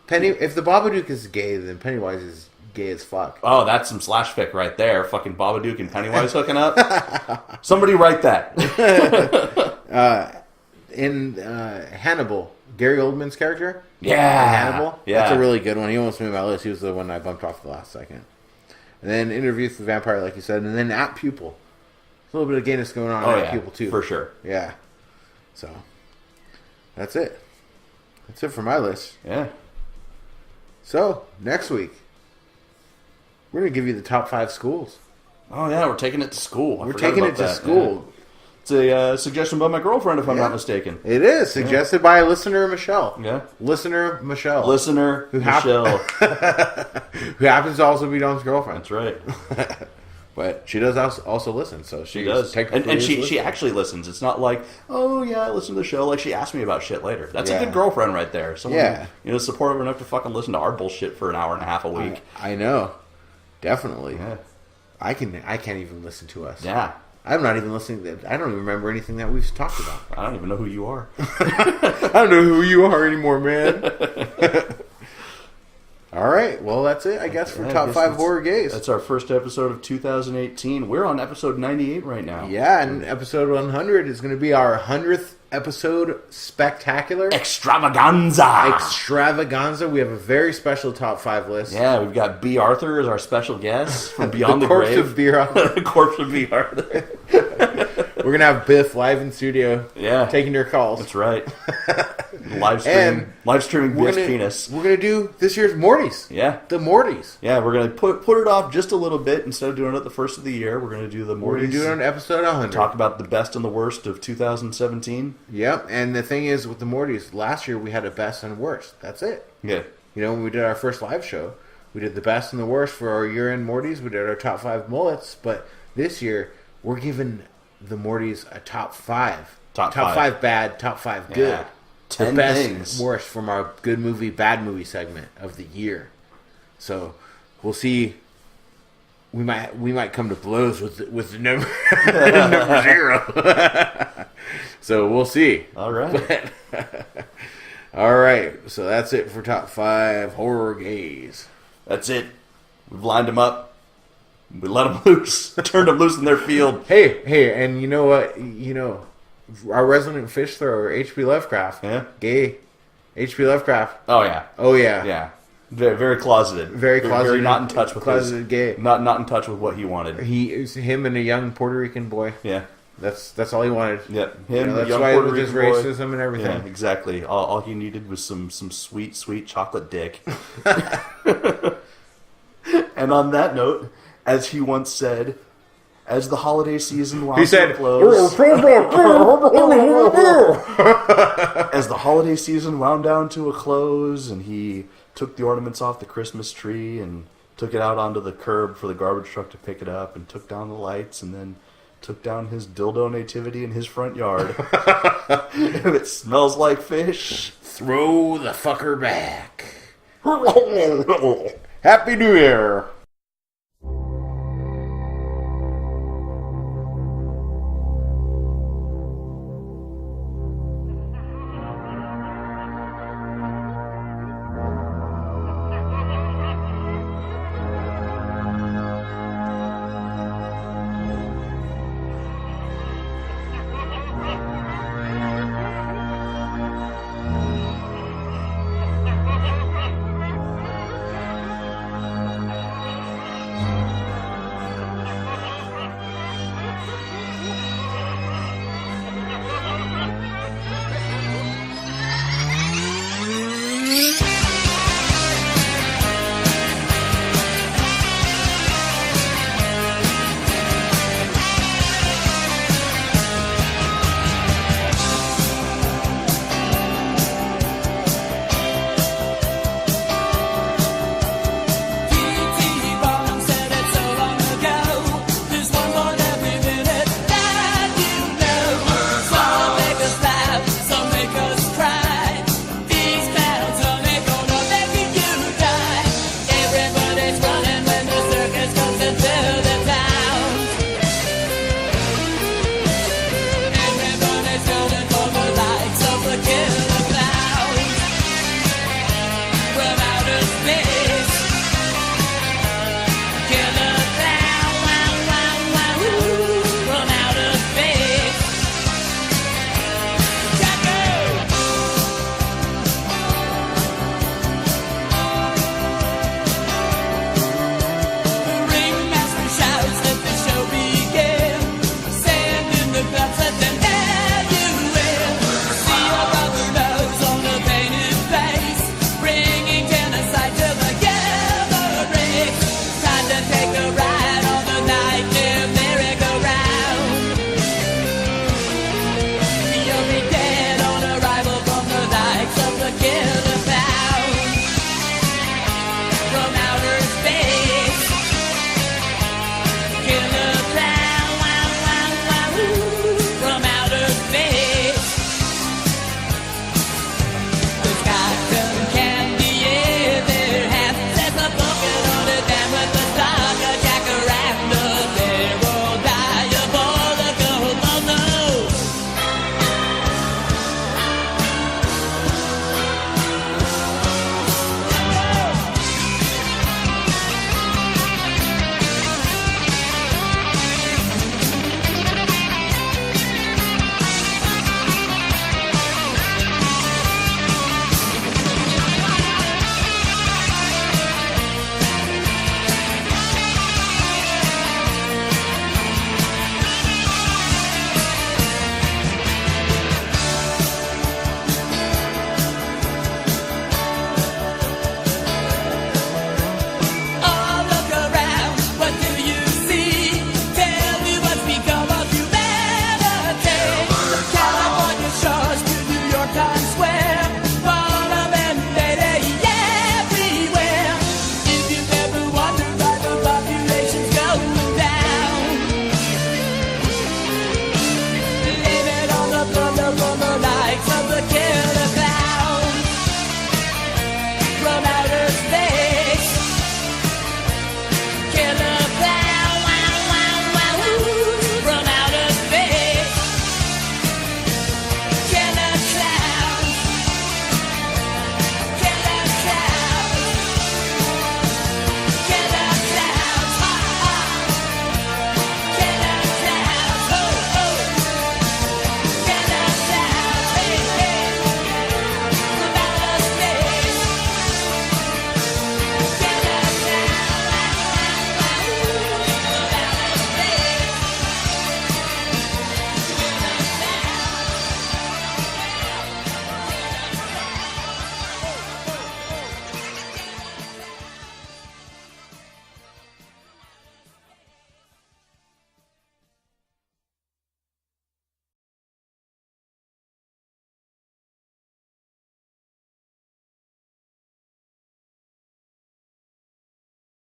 If the Babadook is gay, then Pennywise is gay as fuck. Oh, that's some slash fic right there. Fucking Babadook and Pennywise hooking up. Somebody write that. In Hannibal, Gary Oldman's character. Yeah. Hannibal. Yeah. That's a really good one. He almost made my list. He was the one I bumped off the last second. And then Interview with the Vampire, like you said. And then At Pupil. There's a little bit of gayness going on at Pupil, too. For sure. Yeah. So, that's it. That's it for my list. Yeah. So, next week, we're going to give you the top 5 schools. Oh, yeah, we're taking it to school. We're taking it to school. Yeah. It's a suggestion by my girlfriend, if I'm not mistaken. It is. Suggested by listener Michelle. Yeah. Listener Michelle. Listener Michelle. Who happens to also be Dom's girlfriend. That's right. But she does also listen, so she does. And she actually listens. It's not like, oh, yeah, I listen to the show. Like, she asked me about shit later. That's a good girlfriend right there. Someone who, supportive enough to fucking listen to our bullshit for an hour and a half a week. I know. Definitely. Yeah. I can't even listen to us. Yeah. I'm not even listening. I don't even remember anything that we've talked about. I don't even know who you are. I don't know who you are anymore, man. All right. Well, that's it, I guess, for Top 5 Horror Gays. That's our first episode of 2018. We're on episode 98 right now. Yeah, and episode 100 is going to be our 100th episode spectacular. Extravaganza. We have a very special Top 5 list. Yeah, we've got B. Arthur as our special guest from Beyond the Grave. Of B. Arthur. The corpse of B. Arthur. We're going to have Biff live in studio. Yeah. Taking your calls. That's right. Live streaming Biff's penis. We're going to do this year's Mortys. Yeah. The Mortys. Yeah, we're going to put it off just a little bit. Instead of doing it the first of the year, we're going to do the Mortys. We're going to do it on episode 100. Talk about the best and the worst of 2017. Yep, and the thing is with the Mortys, last year we had a best and worst. That's it. Yeah. When we did our first live show, we did the best and the worst for our year-end Mortys. We did our top 5 mullets, but this year we're giving the Mortys a top 5. Top 5 bad, top 5 good. Yeah. 10 the best things. Worst from our good movie, bad movie segment of the year. So we'll see. We might come to blows with the number number 0. So we'll see. All right. All right. So that's it for Top 5 Horror Gays. That's it. We've lined them up. We let them loose. Turned them loose in their field. Hey, and you know what? Our resident fish thrower, H.P. Lovecraft. Yeah? Gay. H.P. Lovecraft. Oh, yeah. Yeah. Very, very closeted. Very closeted. Very not in touch with closeted gay. Not in touch with what he wanted. Him and a young Puerto Rican boy. Yeah. That's all he wanted. Yep. Him, that's young why Puerto with his Rican boy. racism and everything. Yeah, exactly. All he needed was some sweet, sweet chocolate dick. And on that note, as he once said, as the holiday season wound to a close, as the holiday season wound down to a close, and he took the ornaments off the Christmas tree and took it out onto the curb for the garbage truck to pick it up, and took down the lights, and then took down his dildo nativity in his front yard. If it smells like fish, Throw the fucker back. Happy New Year!